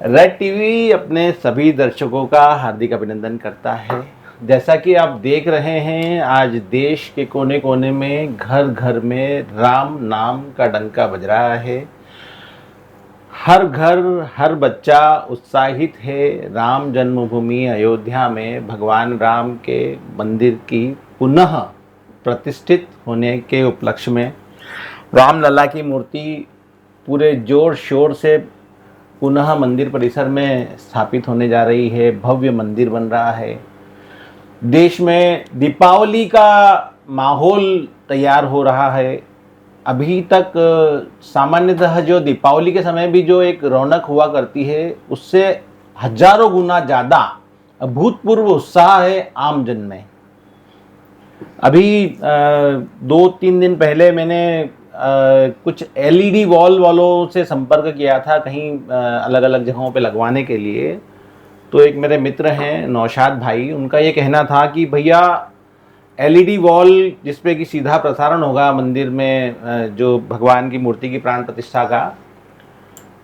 Red TV अपने सभी दर्शकों का हार्दिक अभिनंदन करता है। जैसा कि आप देख रहे हैं, आज देश के कोने कोने में घर घर में राम नाम का डंका बज रहा है। हर घर हर बच्चा उत्साहित है राम जन्मभूमि अयोध्या में भगवान राम के मंदिर की पुनः प्रतिष्ठित होने के उपलक्ष्य में रामलला की मूर्ति पूरे जोर शोर से पुनः मंदिर परिसर में स्थापित होने जा रही है। भव्य मंदिर बन रहा है। देश में दीपावली का माहौल तैयार हो रहा है। अभी तक सामान्यतः जो दीपावली के समय भी जो एक रौनक हुआ करती है, उससे हजारों गुना ज़्यादा अभूतपूर्व उत्साह है आम जन में। अभी 2-3 दिन पहले मैंने कुछ एलईडी वॉल वालों से संपर्क किया था कहीं अलग अलग जगहों पे लगवाने के लिए। तो एक मेरे मित्र हैं नौशाद भाई, उनका ये कहना था कि भैया एलईडी वॉल जिसपे कि सीधा प्रसारण होगा मंदिर में जो भगवान की मूर्ति की प्राण प्रतिष्ठा का,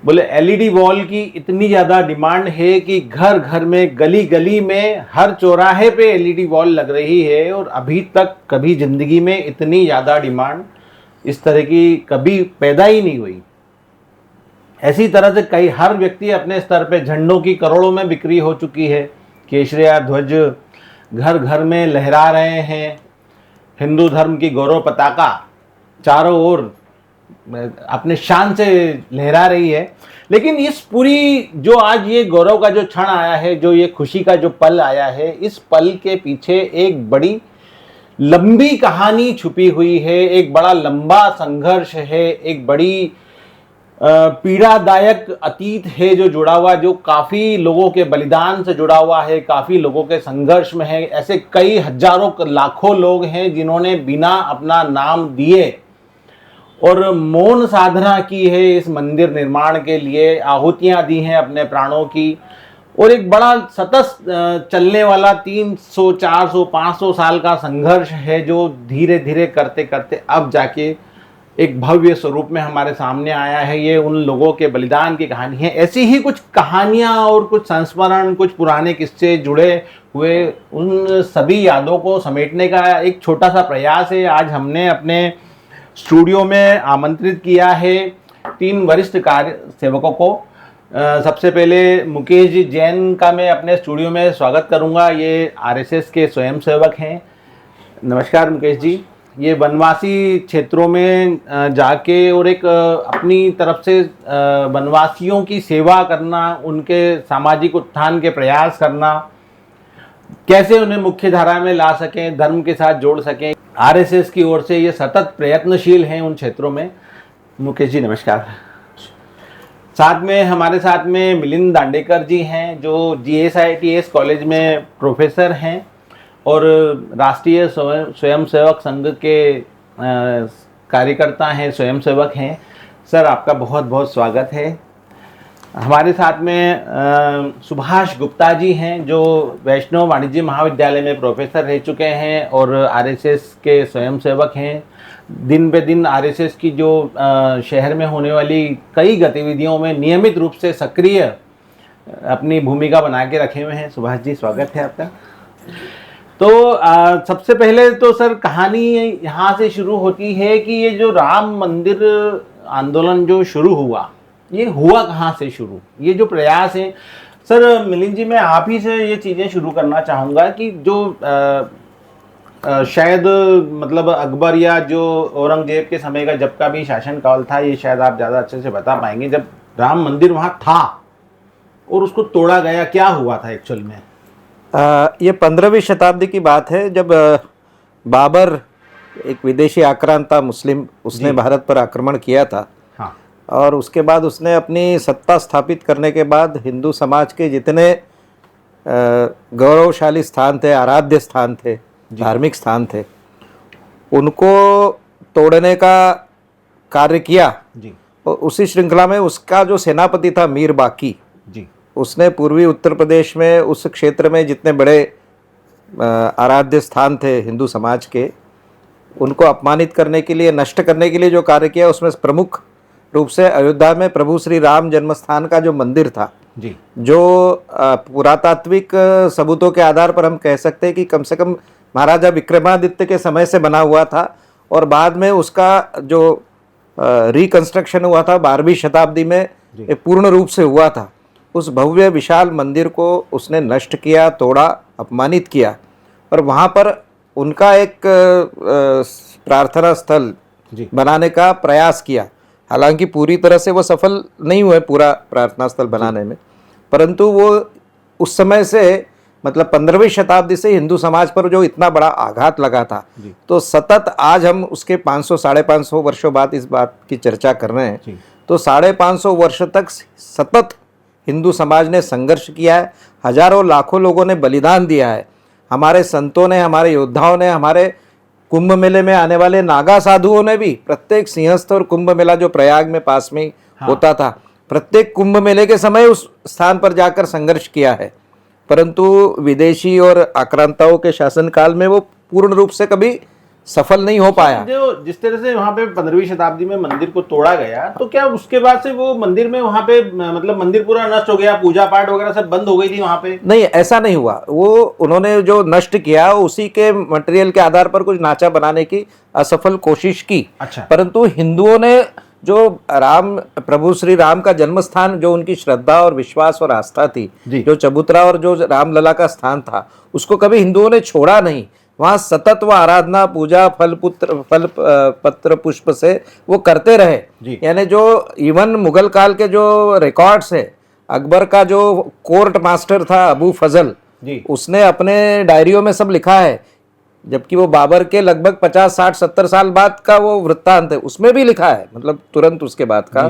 बोले एलईडी वॉल की इतनी ज़्यादा डिमांड है कि घर घर में गली गली में हर चौराहे पे एलईडी वॉल लग रही है। और अभी तक कभी ज़िंदगी में इतनी ज़्यादा डिमांड इस तरह की कभी पैदा ही नहीं हुई। ऐसी तरह से हर व्यक्ति अपने स्तर पे झंडों की करोड़ों में बिक्री हो चुकी है। केसरिया ध्वज घर घर में लहरा रहे हैं। हिंदू धर्म की गौरव पताका चारों ओर अपने शान से लहरा रही है। लेकिन इस पूरी जो आज ये गौरव का जो क्षण आया है, जो ये खुशी का जो पल आया है, इस पल के पीछे एक बड़ी लंबी कहानी छुपी हुई है। एक बड़ा लंबा संघर्ष है, एक बड़ी पीड़ादायक अतीत है जो जुड़ा हुआ, जो काफ़ी लोगों के बलिदान से जुड़ा हुआ है, काफ़ी लोगों के संघर्ष में है। ऐसे कई हजारों लाखों लोग हैं जिन्होंने बिना अपना नाम दिए और मौन साधना की है इस मंदिर निर्माण के लिए, आहुतियाँ दी हैं अपने प्राणों की। और एक बड़ा सतत चलने वाला 300, 400, 500 साल का संघर्ष है जो धीरे धीरे करते करते अब जाके एक भव्य स्वरूप में हमारे सामने आया है। ये उन लोगों के बलिदान की कहानी है। ऐसी ही कुछ कहानियाँ और कुछ संस्मरण, कुछ पुराने किस्से जुड़े हुए उन सभी यादों को समेटने का एक छोटा सा प्रयास है। आज हमने अपने स्टूडियो में आमंत्रित किया है 3 वरिष्ठ कार्य सेवकों को। सबसे पहले मुकेश जी जैन का मैं अपने स्टूडियो में स्वागत करूंगा। ये आरएसएस के स्वयंसेवक हैं। नमस्कार मुकेश जी। ये वनवासी क्षेत्रों में जाके और एक अपनी तरफ से वनवासियों की सेवा करना, उनके सामाजिक उत्थान के प्रयास करना, कैसे उन्हें मुख्य धारा में ला सकें, धर्म के साथ जोड़ सकें, आरएसएस की ओर से ये सतत प्रयत्नशील हैं उन क्षेत्रों में। मुकेश जी नमस्कार। साथ में हमारे साथ में मिलिंद दांडेकर जी हैं जो GSITS कॉलेज में प्रोफेसर हैं और राष्ट्रीय स्वयंसेवक संघ के कार्यकर्ता हैं, स्वयंसेवक हैं। सर आपका बहुत बहुत स्वागत है। हमारे साथ में सुभाष गुप्ता जी हैं जो वैष्णव वाणिज्य महाविद्यालय में प्रोफेसर रह चुके हैं और आरएसएस के स्वयंसेवक हैं। दिन पे दिन आरएसएस की जो शहर में होने वाली कई गतिविधियों में नियमित रूप से सक्रिय अपनी भूमिका बना के रखे हुए हैं। सुभाष जी स्वागत है आपका। तो सबसे पहले तो सर कहानी यहाँ से शुरू होती है कि ये जो राम मंदिर आंदोलन जो शुरू हुआ, ये हुआ कहाँ से शुरू, ये जो प्रयास है। सर मिलिंद जी मैं आप ही से ये चीज़ें शुरू करना चाहूँगा कि जो शायद मतलब अकबर या जो औरंगजेब के समय का जब का भी शासनकाल था, ये शायद आप ज़्यादा अच्छे से बता पाएंगे, जब राम मंदिर वहाँ था और उसको तोड़ा गया, क्या हुआ था एक्चुअल में? ये 15वीं शताब्दी की बात है जब बाबर एक विदेशी आक्रांता मुस्लिम, उसने भारत पर आक्रमण किया था। हाँ। और उसके बाद उसने अपनी सत्ता स्थापित करने के बाद हिंदू समाज के जितने गौरवशाली स्थान थे, आराध्य स्थान थे, धार्मिक स्थान थे, उनको तोड़ने का कार्य किया जी। और उसी श्रृंखला में उसका जो सेनापति था मीर बाकी जी, उसने पूर्वी उत्तर प्रदेश में उस क्षेत्र में जितने बड़े आराध्य स्थान थे हिंदू समाज के, उनको अपमानित करने के लिए, नष्ट करने के लिए जो कार्य किया, उसमें प्रमुख रूप से अयोध्या में प्रभु श्री राम जन्म स्थान का जो मंदिर था जी। जो पुरातात्विक सबूतों के आधार पर हम कह सकते हैं कि कम से कम महाराजा विक्रमादित्य के समय से बना हुआ था, और बाद में उसका जो रिकंस्ट्रक्शन हुआ था 12वीं शताब्दी में ये पूर्ण रूप से हुआ था। उस भव्य विशाल मंदिर को उसने नष्ट किया, तोड़ा, अपमानित किया, और वहाँ पर उनका एक प्रार्थना स्थल बनाने का प्रयास किया। हालांकि पूरी तरह से वो सफल नहीं हुए पूरा प्रार्थना स्थल बनाने में, परंतु वो उस समय से मतलब 15वीं शताब्दी से हिंदू समाज पर जो इतना बड़ा आघात लगा था, तो सतत आज हम उसके 500 साढ़े 500 वर्षों बाद इस बात की चर्चा कर रहे हैं, तो 550 वर्ष तक सतत हिंदू समाज ने संघर्ष किया है। हजारों लाखों लोगों ने बलिदान दिया है। हमारे संतों ने, हमारे योद्धाओं ने, हमारे कुंभ मेले में आने वाले नागा साधुओं ने भी प्रत्येक सिंहस्थ और कुंभ मेला जो प्रयाग में पास में ही होता था, प्रत्येक कुंभ मेले के समय उस स्थान पर जाकर संघर्ष किया है, परंतु विदेशी और आक्रांताओं के शासनकाल में वो पूर्ण रूप से कभी सफल नहीं हो पाया। जो जिस तरह से वहाँ पे 15वीं शताब्दी में मंदिर को तोड़ा गया, तो क्या उसके बाद से वो मंदिर में वहाँ पे मतलब मंदिर पूरा नष्ट हो गया, पूजा पाठ वगैरह सब बंद हो गई थी वहाँ पे? नहीं, ऐसा नहीं हुआ। वो उन्होंने जो नष्ट किया उसी के मटेरियल के आधार पर कुछ ढांचा बनाने की असफल कोशिश की। अच्छा। परंतु हिंदुओं ने जो राम प्रभु श्री राम का जन्म स्थान, जो उनकी श्रद्धा और विश्वास और आस्था थी, जो चबूतरा और जो रामलला का स्थान था, उसको कभी हिंदुओं ने छोड़ा नहीं। वहाँ सतत व आराधना, पूजा, फल पत्र पुष्प से वो करते रहे। यानी जो इवन मुगल काल के जो रिकॉर्ड्स है, अकबर का जो कोर्ट मास्टर था अबू फजल, उसने अपने डायरियों में सब लिखा है, जबकि वो बाबर के लगभग 50, 60, 70 साल बाद का वो वृत्तांत है, उसमें भी लिखा है, मतलब तुरंत उसके बाद का,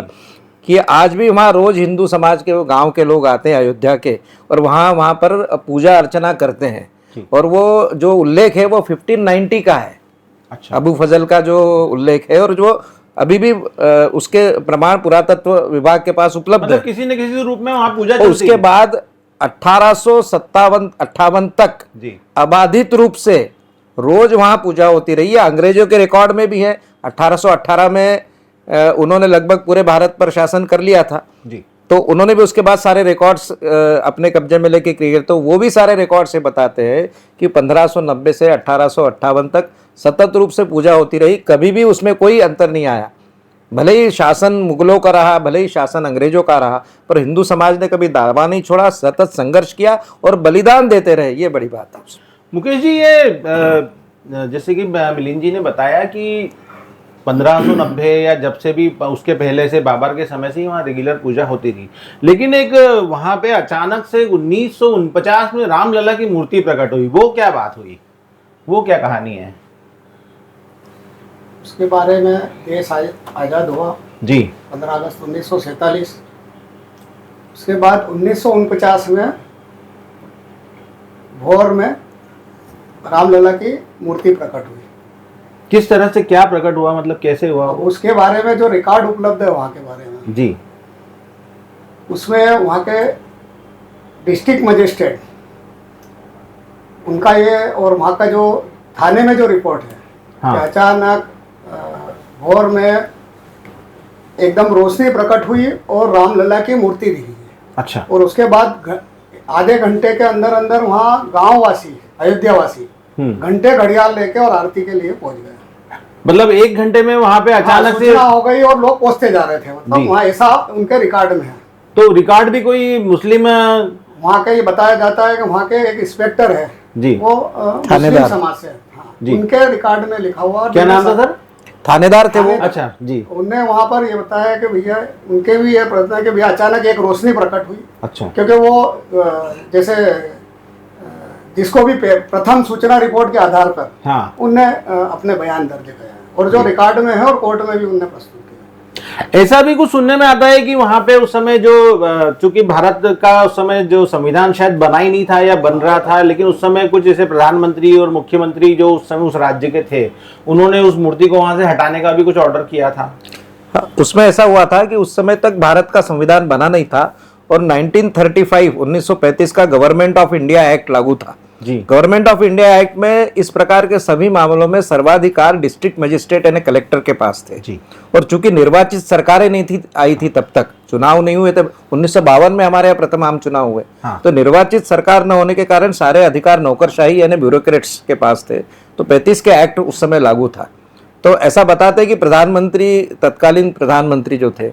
कि आज भी वहाँ रोज हिंदू समाज के वो गांव के लोग आते हैं अयोध्या के, और वहाँ पर पूजा अर्चना करते हैं। और वो जो उल्लेख है वो 1590 का है। अच्छा। अबू फजल का जो उल्लेख है, और जो अभी भी उसके प्रमाण पुरातत्व विभाग के पास उपलब्ध है। किसी न किसी रूप में वहाँ पूजा चलती है। उसके बाद 1857-58 तक अबाधित रूप से रोज वहाँ पूजा होती रही है। अंग्रेजों के रिकॉर्ड में भी है। 1818 में उन्होंने लगभग पूरे भारत पर शासन कर लिया था, तो उन्होंने भी उसके बाद सारे रिकॉर्ड्स अपने कब्जे में लेके किए, तो वो भी सारे रिकॉर्ड से बताते हैं कि 1590 से 1858 तक सतत रूप से पूजा होती रही, कभी भी उसमें कोई अंतर नहीं आया। भले ही शासन मुगलों का रहा, भले ही शासन अंग्रेजों का रहा, पर हिंदू समाज ने कभी दावा नहीं छोड़ा, सतत संघर्ष किया और बलिदान देते रहे। ये बड़ी बात है। मुकेश जी, ये जैसे कि मिलिंद जी ने बताया कि 1590 या जब से भी, उसके पहले से, बाबर के समय से ही वहाँ रेगुलर पूजा होती थी, लेकिन एक वहाँ पे अचानक से 1949 में रामलला की मूर्ति प्रकट हुई। वो क्या बात हुई, वो क्या कहानी है? उसके बारे में देश आज़ाद हुआ जी 15 अगस्त 1947। उसके बाद 1949 में भोर में रामलला की मूर्ति प्रकट हुई। किस तरह से, क्या प्रकट हुआ, मतलब कैसे हुआ? उसके बारे में जो रिकॉर्ड उपलब्ध है वहाँ के बारे में जी, उसमें वहाँ के डिस्ट्रिक्ट मजिस्ट्रेट उनका ये, और वहाँ का जो थाने में जो रिपोर्ट है, कि अचानक भोर में एकदम रोशनी प्रकट हुई और रामलला की मूर्ति दिखी। अच्छा। और उसके बाद आधे घंटे के अंदर अंदर वहाँ गाँव वासी, अयोध्या वासी घंटे घड़ियाल लेके और आरती के लिए पहुंच गए। मतलब 1 घंटे में वहाँ पे अचानक से हो गई और लोग पहुंचते जा रहे थे, मतलब वहाँ ऐसा उनके रिकॉर्ड में है। तो रिकॉर्ड भी कोई मुस्लिम, वहाँ का ये बताया जाता है कि वहाँ के एक इंस्पेक्टर है जी, वो मुस्लिम समाज से, उनके रिकॉर्ड में लिखा हुआ। क्या नाम था सर? थानेदार थे वो। अच्छा जी। उनने वहाँ पर ये बताया कि भैया, उनके भी ये प्रश्न है कि भैया अचानक एक रोशनी प्रकट हुई। अच्छा। क्योंकि वो जैसे जिसको भी प्रथम सूचना रिपोर्ट के आधार पर उनने अपने बयान दर्ज किया है, और जो रिकॉर्ड में है और कोर्ट में भी उनने प्रस्तुत किया। ऐसा भी कुछ सुनने में आता है कि वहां पे उस समय जो, चूंकि भारत का उस समय जो संविधान शायद बना ही नहीं था या बन रहा था, लेकिन उस समय कुछ जैसे प्रधानमंत्री और मुख्यमंत्री जो उस समय उस राज्य के थे, उन्होंने उस मूर्ति को वहां से हटाने का भी कुछ ऑर्डर किया था। उसमें ऐसा हुआ था कि उस समय तक भारत का संविधान बना नहीं था, और 1935 1935 का गवर्नमेंट ऑफ इंडिया एक्ट लागू था, जी। गवर्नमेंट ऑफ इंडिया एक्ट में इस प्रकार के सभी मामलों में सर्वाधिकार डिस्ट्रिक्ट मजिस्ट्रेट यानी कलेक्टर के पास थे जी। और चूंकि निर्वाचित सरकारें नहीं थी आई थी, तब तक चुनाव नहीं हुए थे। 1952 में हमारे यहाँ प्रथम आम चुनाव हुए। हाँ। तो निर्वाचित सरकार न होने के कारण सारे अधिकार नौकरशाही यानी ब्यूरोक्रेट्स के पास थे। तो 35 के एक्ट उस समय लागू था। तो ऐसा बताते हैं कि प्रधानमंत्री, तत्कालीन प्रधानमंत्री जो थे,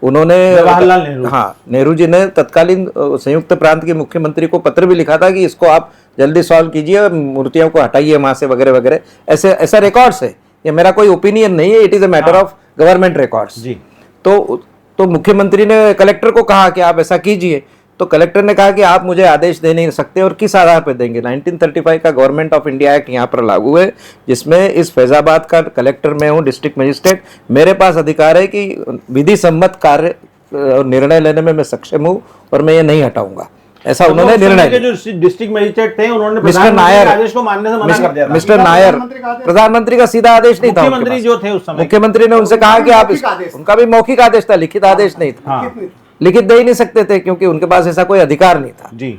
उन्होंने जवाहरलाल नेहरू, हाँ, नेहरू जी ने तत्कालीन संयुक्त प्रांत के मुख्यमंत्री को पत्र भी लिखा था कि इसको आप जल्दी सॉल्व कीजिए, मूर्तियों को हटाइए वहां से वगैरह वगैरह। ऐसा रिकॉर्ड्स है, ये मेरा कोई ओपिनियन नहीं है, it is a matter of government records जी। तो मुख्यमंत्री ने कलेक्टर को कहा कि आप ऐसा कीजिए। तो कलेक्टर ने कहा कि आप मुझे आदेश दे नहीं सकते, और किस आधार पर देंगे। 1935 का गवर्नमेंट ऑफ इंडिया एक्ट यहाँ पर लागू है, जिसमें इस फैजाबाद का कलेक्टर मैं हूँ, डिस्ट्रिक्ट मजिस्ट्रेट, मेरे पास अधिकार है कि विधि सम्मत कार्य और निर्णय लेने में मैं सक्षम हूँ और मैं ये नहीं हटाऊंगा। ऐसा उन्होंने निर्णय के जो डिस्ट्रिक्ट मजिस्ट्रेट थे उन्होंने मिस्टर नायर आदेश को मानने से मना कर दिया था। मिस्टर नायर, प्रधानमंत्री का सीधा आदेश नहीं था। मुख्यमंत्री जो थे उस समय, मुख्यमंत्री ने उनसे कहा कि आप, उनका भी मौखिक आदेश था, लिखित आदेश नहीं था। लिखित दे ही नहीं सकते थे क्योंकि उनके पास ऐसा कोई अधिकार नहीं था जी।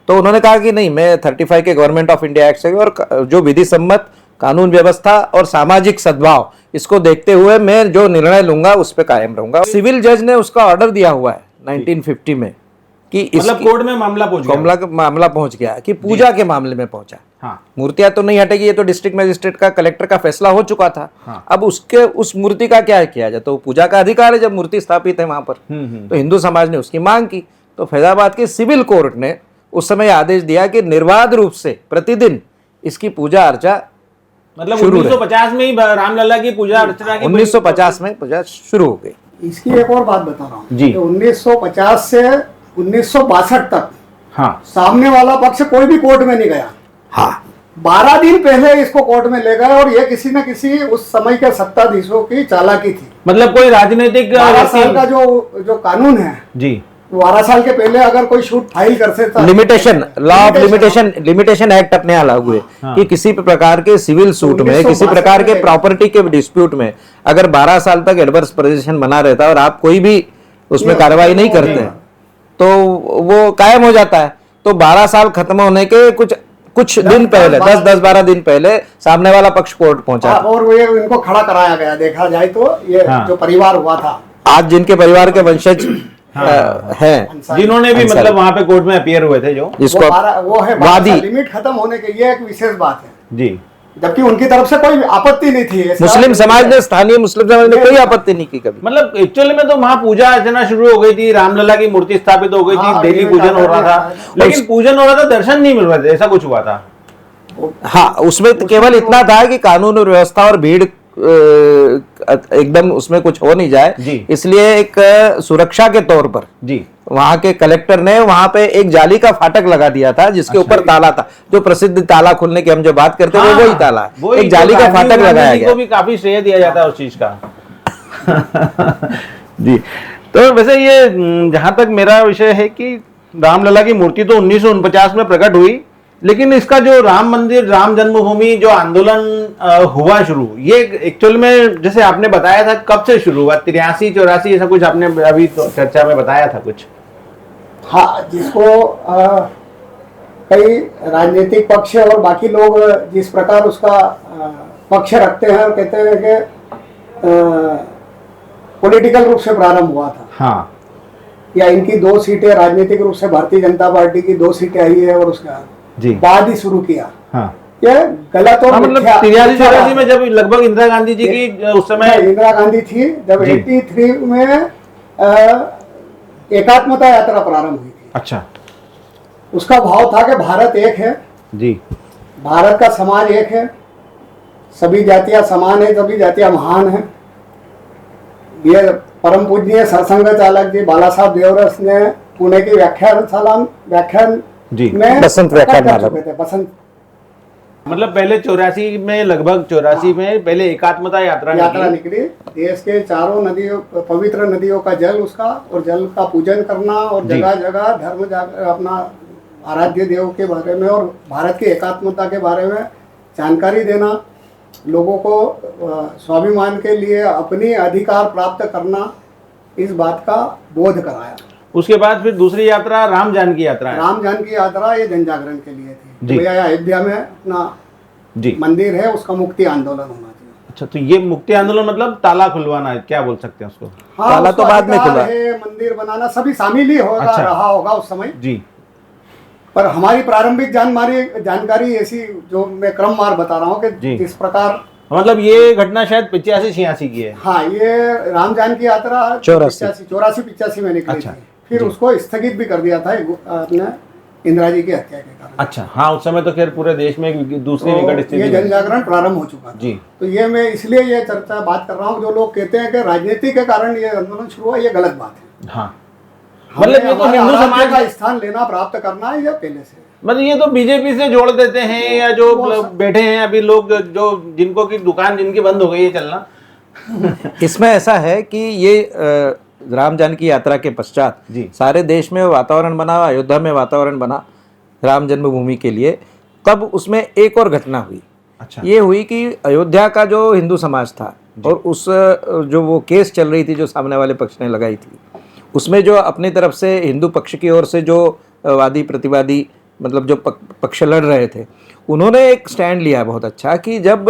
तो उन्होंने कहा कि नहीं, मैं 35 के गवर्नमेंट ऑफ इंडिया एक्ट से और जो विधि सम्मत कानून व्यवस्था और सामाजिक सद्भाव, इसको देखते हुए मैं जो निर्णय लूंगा उस पर कायम रहूंगा। सिविल जज ने उसका ऑर्डर दिया हुआ है 1950 में कि मतलब कोर्ट में मामला पहुंच गया कि पूजा के मामले में पहुंचा। हाँ। मूर्तियां तो नहीं हटेगी, ये तो डिस्ट्रिक्ट मजिस्ट्रेट का, कलेक्टर का फैसला हो चुका था। हाँ। अब उस मूर्ति का क्या किया जाए, तो पूजा का अधिकार है जब मूर्ति स्थापित है वहां पर। तो हिंदू समाज ने उसकी मांग की, तो फैजाबाद के सिविल कोर्ट ने उस समय आदेश दिया कि निर्बाध रूप से प्रतिदिन इसकी पूजा अर्चा, मतलब 1950 में ही रामलला की पूजा अर्चना की 1950 में पूजा शुरू हो गई। इसकी एक और बात बता रहा हूँ जी। 1950 से 1962 तक हाँ, सामने वाला पक्ष कोई भी कोर्ट में नहीं गया। हाँ, 12 दिन पहले इसको कोर्ट में ले गए, और ये किसी न किसी उस समय के सत्ताधीशों की चालाकी थी। मतलब कोई राजनीतिक 12 साल का जो कानून है जी, 12 साल के पहले अगर कोई शूट फाइल कर सकता, limitation, law of limitation act अपने यहाँ लागू है कि किसी प्रकार के सिविल सूट में, किसी प्रकार के प्रॉपर्टी के डिस्प्यूट में अगर 12 साल तक एडवर्स पोजीशन बना रहता है और आप कोई भी उसमें कार्रवाई नहीं करते तो वो कायम हो जाता है। तो 12 साल खत्म होने के कुछ दिन पहले, 10-12 दिन पहले सामने वाला पक्ष कोर्ट पहुंचा और वो इनको खड़ा कराया गया। देखा जाए तो ये जो परिवार हुआ था, आज जिनके परिवार के वंशज हैं, जिन्होंने भी मतलब वहां पे कोर्ट में अपीयर हुए थे, जो जिसको वो है वादी, लिमिट खत्म होने के, ये एक विशेष बात है जी। जबकि उनकी तरफ से कोई आपत्ति नहीं थी। मुस्लिम समाज ने, स्थानीय मुस्लिम समाज ने कोई आपत्ति नहीं की कभी। मतलब एक्चुअली में तो वहां पूजा अर्चना शुरू हो गई थी, रामलला की मूर्ति स्थापित हो गई थी, डेली पूजन हो रहा था, लेकिन पूजन हो रहा था, दर्शन नहीं मिल रहे थे, ऐसा कुछ हुआ था। हाँ, उसमें केवल इतना था कि कानून और व्यवस्था और भीड़ एकदम उसमें कुछ हो नहीं जाए, इसलिए एक सुरक्षा के तौर पर जी वहां के कलेक्टर ने वहां पे एक जाली का फाटक लगा दिया था जिसके ऊपर ताला था, जो प्रसिद्ध ताला खुलने की हम जो बात करते हैं वो वही ताला है, एक जाली का फाटक लगाया गया। को भी काफी श्रेय दिया जाता है उस चीज का। जी। तो वैसे ये जहां तक मेरा विषय है कि रामलला की मूर्ति तो 1949 में प्रकट हुई, लेकिन इसका जो राम मंदिर, राम जन्मभूमि जो आंदोलन हुआ शुरू, ये एक्चुअल में जैसे आपने बताया था कब से शुरू हुआ, 83-84 ऐसा कुछ आपने अभी तो चर्चा में बताया था कुछ। हाँ, जिसको कई राजनीतिक पक्ष और बाकी लोग जिस प्रकार उसका पक्ष रखते हैं और कहते हैं कि पॉलिटिकल रूप से प्रारंभ हुआ था। हाँ, या इनकी 2 सीटें राजनीतिक रूप से भारतीय जनता पार्टी की 2 सीटें आई है और उसका बाद ही शुरू किया। हाँ, ये गलत और मतलब 83-84 में जब लगभग इंदिरा गांधी जी की उस समय इंदिरा गांधी थी, जब 83 में एकात्मता यात्रा प्रारंभ हुई थी। अच्छा। उसका भाव था कि भारत एक है जी, भारत का समाज एक है, सभी जातियां समान है, सभी जातियां महान है। ये परम पूजनीय सरसंघ चालक जी बाला साहब देवरस ने पुणे की व्याख्यान में बसंत व्याख्यान बसंत, मतलब पहले 84 में, लगभग 84 में पहले एकात्मता यात्रा निकली। देश के चारों नदियों, पवित्र नदियों का जल उसका और जल का पूजन करना और जगह जगह धर्म अपना आराध्य देव के बारे में और भारत की एकात्मता के बारे में जानकारी देना, लोगों को स्वाभिमान के लिए अपनी अधिकार प्राप्त करना, इस बात का बोध कराया। उसके बाद फिर दूसरी यात्रा राम जानकी यात्रा है। राम जानकी यात्रा ये जन जागरण के लिए थी। जी। भैया अयोध्या में अपना जी मंदिर है, उसका मुक्ति आंदोलन होना चाहिए। अच्छा, तो ये मुक्ति आंदोलन मतलब ताला खुलवाना है, क्या बोल सकते हैं उसको? हाँ, ताला तो उसका बाद में अधिकार खुला। है, मंदिर बनाना सभी शामिल ही होगा, अच्छा। रहा होगा उस समय। जी पर हमारी प्रारंभिक जानकारी ऐसी जो मैं क्रमवार बता रहा हूँ जी। कि जिस प्रकार, मतलब ये घटना शायद 85-86 की है। हाँ, ये राम जानकी यात्रा 84-85 में निकली अच्छा, थी। फिर जी। उसको स्थगित भी कर दिया था अपने इंदिरा जी की हत्या के कारण। अच्छा, हाँ, उस समय तो खैर पूरे देश में एक दूसरी तो विकट ये स्थिति जन जागरण प्रारंभ हो चुका था। जी। तो ये मैं इसलिए ये चर्चा बात कर रहा हूँ, जो लोग कहते हैं कि राजनीति के कारण ये आंदोलन शुरू हुआ, ये गलत बात है। हाँ, मतलब ये तो हमें हिंदू आराध्य समाज का स्थान लेना, प्राप्त करना है, ये पहले से। मतलब ये तो बीजेपी से जोड़ देते हैं, या जो बैठे हैं अभी लोग, जो जिनको की दुकान जिनकी बंद हो गई है चलना। इसमें ऐसा है कि ये राम जानकी यात्रा के पश्चात जी। सारे देश में वातावरण बना, अयोध्या में वातावरण बना राम जन्मभूमि के लिए। तब उसमें एक और घटना हुई। अच्छा। ये हुई कि अयोध्या का जो हिंदू समाज था और उस जो वो केस चल रही थी जो सामने वाले पक्ष ने लगाई थी, उसमें जो अपनी तरफ से हिंदू पक्ष की ओर से जो वादी प्रतिवादी मतलब जो पक्ष लड़ रहे थे, उन्होंने एक स्टैंड लिया बहुत अच्छा कि जब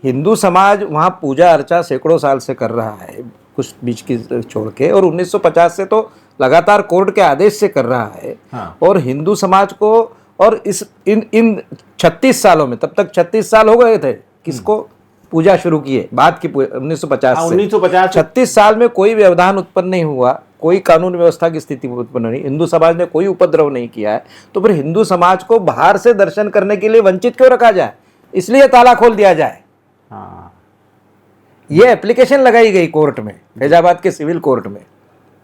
हिंदू समाज वहाँ पूजा अर्चा सैकड़ों साल से कर रहा है, कुछ बीच की छोड़ के, और 1950 से तो लगातार कोर्ट के आदेश से कर रहा है। हाँ। और हिंदू समाज को, और इन 36 सालों में, तब तक 36 साल हो गए थे किसको पूजा शुरू किए, बाद की 1950 से 1950 36 साल में कोई व्यवधान उत्पन्न नहीं हुआ, कोई कानून व्यवस्था की स्थिति उत्पन्न नहीं, हिंदू समाज ने कोई उपद्रव नहीं किया है। तो फिर हिंदू समाज को बाहर से दर्शन करने के लिए वंचित क्यों रखा जाए? इसलिए ताला खोल दिया जाए। हाँ। ये एप्लीकेशन लगाई गई कोर्ट में, फैजाबाद के सिविल कोर्ट में,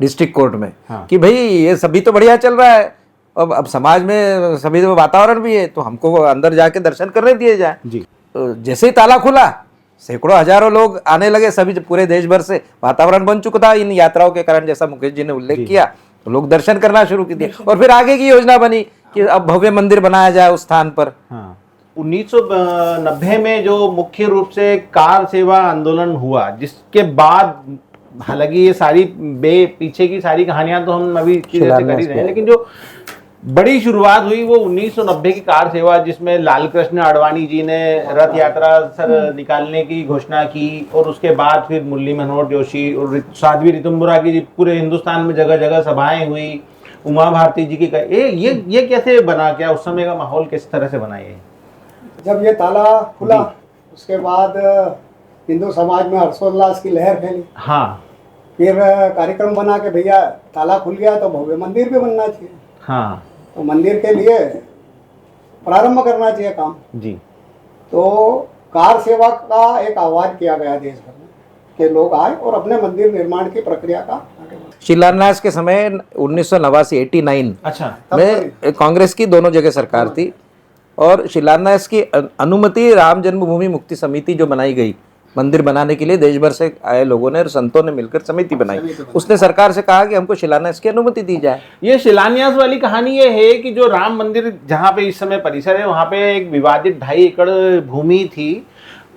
डिस्ट्रिक्ट कोर्ट में। हाँ। कि भाई ये सभी तो बढ़िया चल रहा है, अब समाज में सभी तो वातावरण भी है, तो हमको अंदर जाके दर्शन करने दिए जाए। जी। तो जैसे ही ताला खुला, सैकड़ों हजारों लोग आने लगे, सभी पूरे देश भर से, वातावरण बन चुका था इन यात्राओं के कारण, जैसा मुकेश जी ने उल्लेख किया। तो लोग दर्शन करना शुरू कर दिया, और फिर आगे की योजना बनी कि अब भव्य मंदिर बनाया जाए उस स्थान पर। हाँ। 1990 में जो मुख्य रूप से कार सेवा आंदोलन हुआ, जिसके बाद हालांकि ये सारी पीछे की सारी कहानियां तो हम अभी की जैसे कर ही रहे हैं, लेकिन जो बड़ी शुरुआत हुई वो 1990 की कार सेवा, जिसमें लालकृष्ण आडवाणी जी ने रथ यात्रा सर निकालने की घोषणा की, और उसके बाद फिर मुरली मनोहर जोशी और साध्वी ऋतुम्बरा की पूरे हिंदुस्तान में जगह जगह सभाएं हुई, उमा भारती जी की ये कैसे बना, क्या उस समय का माहौल किस तरह से बना? ये जब ये ताला खुला, उसके बाद हिंदू समाज में हर्षोल्लास की लहर फैली। हाँ। फिर कार्यक्रम बना के भैया ताला खुल गया तो भव्य मंदिर भी बनना चाहिए। हाँ। तो मंदिर के लिए प्रारंभ करना चाहिए काम। जी। तो कार सेवा का एक आह्वान किया गया देश भर में कि लोग आए और अपने मंदिर निर्माण की प्रक्रिया का आगे बढ़ाएं। शिलान्यास के समय 1989 अच्छा। में कांग्रेस की दोनों जगह सरकार थी, और शिलान्यास की अनुमति राम जन्मभूमि मुक्ति समिति जो बनाई गई मंदिर बनाने के लिए, देश भर से आए लोगों ने और संतों ने मिलकर समिति बनाई। उसने सरकार से कहा कि हमको शिलान्यास की अनुमति दी जाए। ये शिलान्यास वाली कहानी ये है कि जो राम मंदिर जहाँ पे इस समय परिसर है, वहाँ पे एक विवादित 2.5 एकड़ भूमि थी,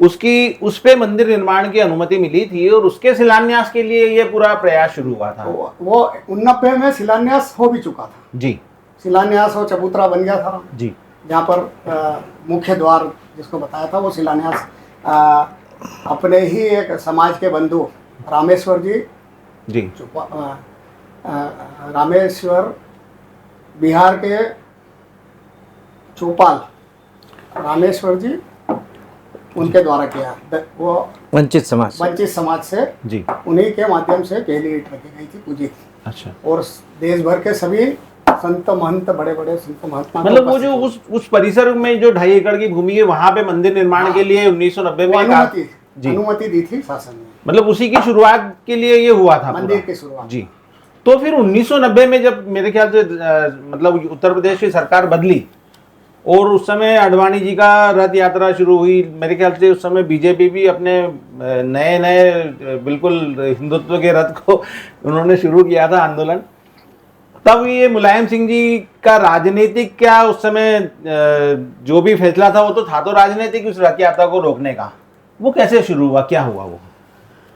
उस पे मंदिर निर्माण की अनुमति मिली थी, और उसके शिलान्यास के लिए ये पूरा प्रयास शुरू हुआ था। वो 89 में शिलान्यास हो भी चुका था। जी। शिलान्यास हो चबूतरा बन गया था जी। जहाँ पर मुख्य द्वार जिसको बताया था, वो शिलान्यास अपने ही एक समाज के बंधु रामेश्वर जी रामेश्वर बिहार के चौपाल रामेश्वर जी, उनके द्वारा किया। वो वंचित समाज से जी, उन्हीं के माध्यम से पहली ईंट रखी गई थी, पूजी थी। अच्छा। और देश भर के सभी संत महंत, बड़े बड़े संत महात्मा, मतलब वो जो उस परिसर में जो 2.5 एकड़ की भूमि है, वहां पे मंदिर निर्माण के लिए 1990 में अनुमति दी थी शासन ने। मतलब उसी की शुरुआत के लिए ये हुआ था मंदिर की शुरुआत। जी। तो फिर 1990 में जब मेरे ख्याल से मतलब उत्तर प्रदेश की सरकार बदली, और उस समय आडवाणी जी का रथ यात्रा शुरू हुई, मेरे ख्याल से उस समय बीजेपी भी अपने नए नए बिल्कुल हिंदुत्व के रथ को उन्होंने शुरू किया था आंदोलन। तब ये मुलायम सिंह जी का राजनीतिक क्या उस समय जो भी फैसला था, वो तो था तो राजनीतिक, उस रथ यात्रा को रोकने का, वो कैसे शुरू हुआ, क्या हुआ? वो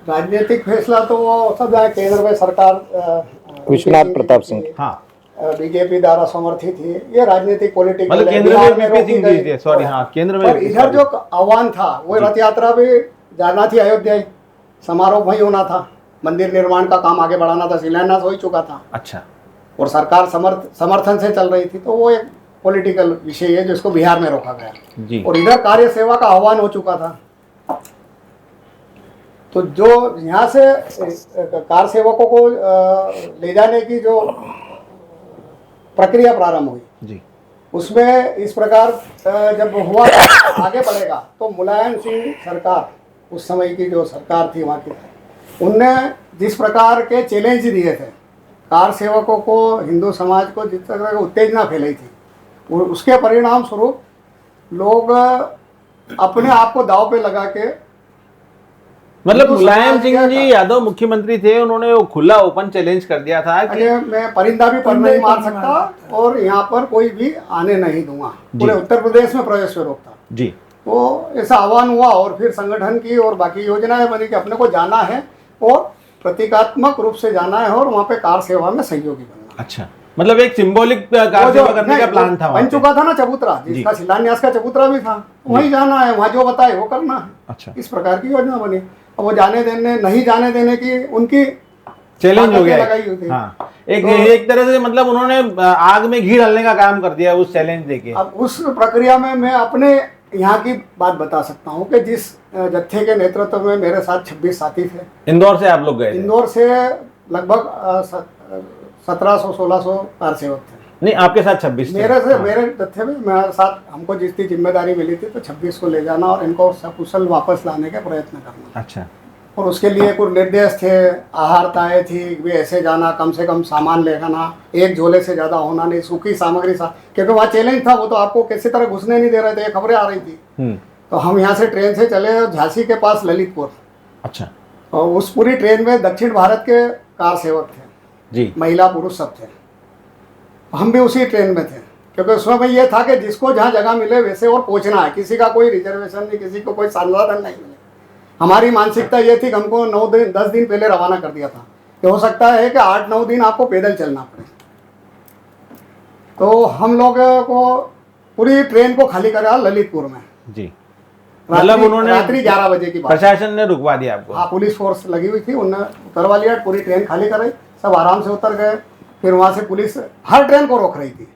राजनीतिक फैसला तो वो सब जहाँ केंद्र में सरकार विश्वनाथ प्रताप सिंह। हाँ, बीजेपी द्वारा समर्थित थी, ये राजनीतिक पॉलिटिकल मतलब केंद्र में वीपी सिंह जी थे, सॉरी, हाँ केंद्र में। पर इधर जो आह्वान था वो रथ यात्रा भी जाना थी अयोध्या, समारोह वही होना था, मंदिर निर्माण का काम आगे बढ़ाना था, शिलान्यास हो ही चुका था। अच्छा, और सरकार समर्थन से चल रही थी, तो वो एक पॉलिटिकल विषय है जिसको बिहार में रोका गया जी। और इधर कार्य सेवा का आह्वान हो चुका था। तो जो यहाँ से कार सेवकों को ले जाने की जो प्रक्रिया प्रारंभ हुई जी, उसमें इस प्रकार जब हुआ आगे बढ़ेगा तो मुलायम सिंह सरकार, उस समय की जो सरकार थी वहाँ की, उनने जिस प्रकार के चैलेंज दिए थे कार सेवकों को, हिंदू समाज को, जिस तरह की उत्तेजना फैलाई थी, उसके परिणाम स्वरूप लोग अपने आप को दांव पे लगा के, मतलब मुलायम सिंह जी यादव मुख्यमंत्री थे, उन्होंने वो खुला ओपन चैलेंज कर दिया था कि मैं परिंदा भी पर नहीं मार सकता और यहाँ पर कोई भी आने नहीं दूंगा, पूरे उत्तर प्रदेश में प्रवेश पे रोकता जी। तो ऐसा आह्वान हुआ और फिर संगठन की और बाकी योजनाएं बनी कि अपने को जाना है और प्रतीकात्मक रूप से जाना है और वहाँ पे कार सेवा में सहयोगी बनना। अच्छा, मतलब एक सिंबॉलिक कार सेवा करने का प्लान था, बन चुका था ना चबूतरा, जिसका शिलान्यास का चबूतरा भी था, वहीं जाना है, वहाँ जो बताए वो करना है। अच्छा, इस प्रकार की योजना बनी। अब वो जाने देने नहीं जाने देने की उनकी चैलेंज हो गया। लगाई हुई थी। हाँ, एक तरह से मतलब उन्होंने आग में घी डालने का काम कर दिया उस चैलेंज देके। अब उस प्रक्रिया में मैं अपने यहाँ की बात बता सकता हूँ कि जिस जत्थे के नेतृत्व में मेरे साथ 26 साथी थे, इंदौर से आप लोग गए थे? इंदौर से लगभग 1700-1600 कार सेवक थे। नहीं, आपके साथ 26 थे। मेरे जत्थे में मेरे साथ हमको जितनी जिम्मेदारी मिली थी तो 26 को ले जाना और इनको सकुशल वापस लाने के प्रयत्न करना। अच्छा, और उसके लिए कुछ निर्देश थे, आहार ताए थी, वे ऐसे जाना, कम से कम सामान ले जाना, एक झोले से ज़्यादा होना नहीं, सूखी सामग्री क्योंकि वहाँ चैलेंज था, वो तो आपको किसी तरह घुसने नहीं दे रहे थे, ये खबरें आ रही थी। तो हम यहाँ से ट्रेन से चले झांसी के पास ललितपुर। अच्छा, और उस पूरी ट्रेन में दक्षिण भारत के कार सेवक थे जी, महिला पुरुष सब थे, हम भी उसी ट्रेन में थे, क्योंकि उसमें ये था कि जिसको जहाँ जगह मिले वैसे और पहुँचना है, किसी का कोई रिजर्वेशन नहीं, किसी को कोई संसाधन नहीं मिले। हमारी मानसिकता ये थी कि हमको 9-10 दिन पहले रवाना कर दिया था कि हो सकता है कि 8-9 दिन आपको पैदल चलना पड़े। तो हम लोग को पूरी ट्रेन को खाली करा ललितपुर में जी, मतलब उन्होंने रात्रि 11 बजे की बात, प्रशासन ने रुकवा दिया आपको? हाँ, पुलिस फोर्स लगी हुई थी, उन्होंने उतरवा लिया, पूरी ट्रेन खाली कराई, सब आराम से उतर गए। फिर वहाँ से पुलिस हर ट्रेन को रोक रही थी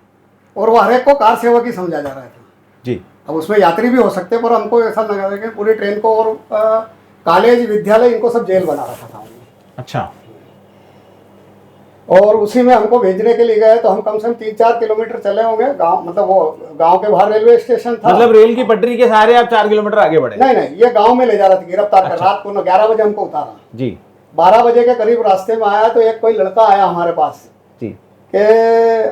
और वो हर एक को कार सेवा की समझा जा रहा था जी। अब उसमें यात्री भी हो सकते, पर हमको ऐसा लगा था कि पूरी ट्रेन को और कॉलेज विद्यालय इनको सब जेल बना रखा था उन्होंने। अच्छा, और उसी में हमको भेजने के लिए गए तो हम कम से कम 3-4 किलोमीटर चले होंगे गांव, मतलब वो गांव के बाहर रेलवे स्टेशन था, मतलब रेल की पटरी के सहारे आप 4 किलोमीटर आगे बढ़े? नहीं, ये गाँव में ले जा रहा था गिरफ्तार कर। रात को 11 बजे हमको उतारा जी, 12 बजे के करीब रास्ते में आया तो एक कोई लड़का आया हमारे पास कि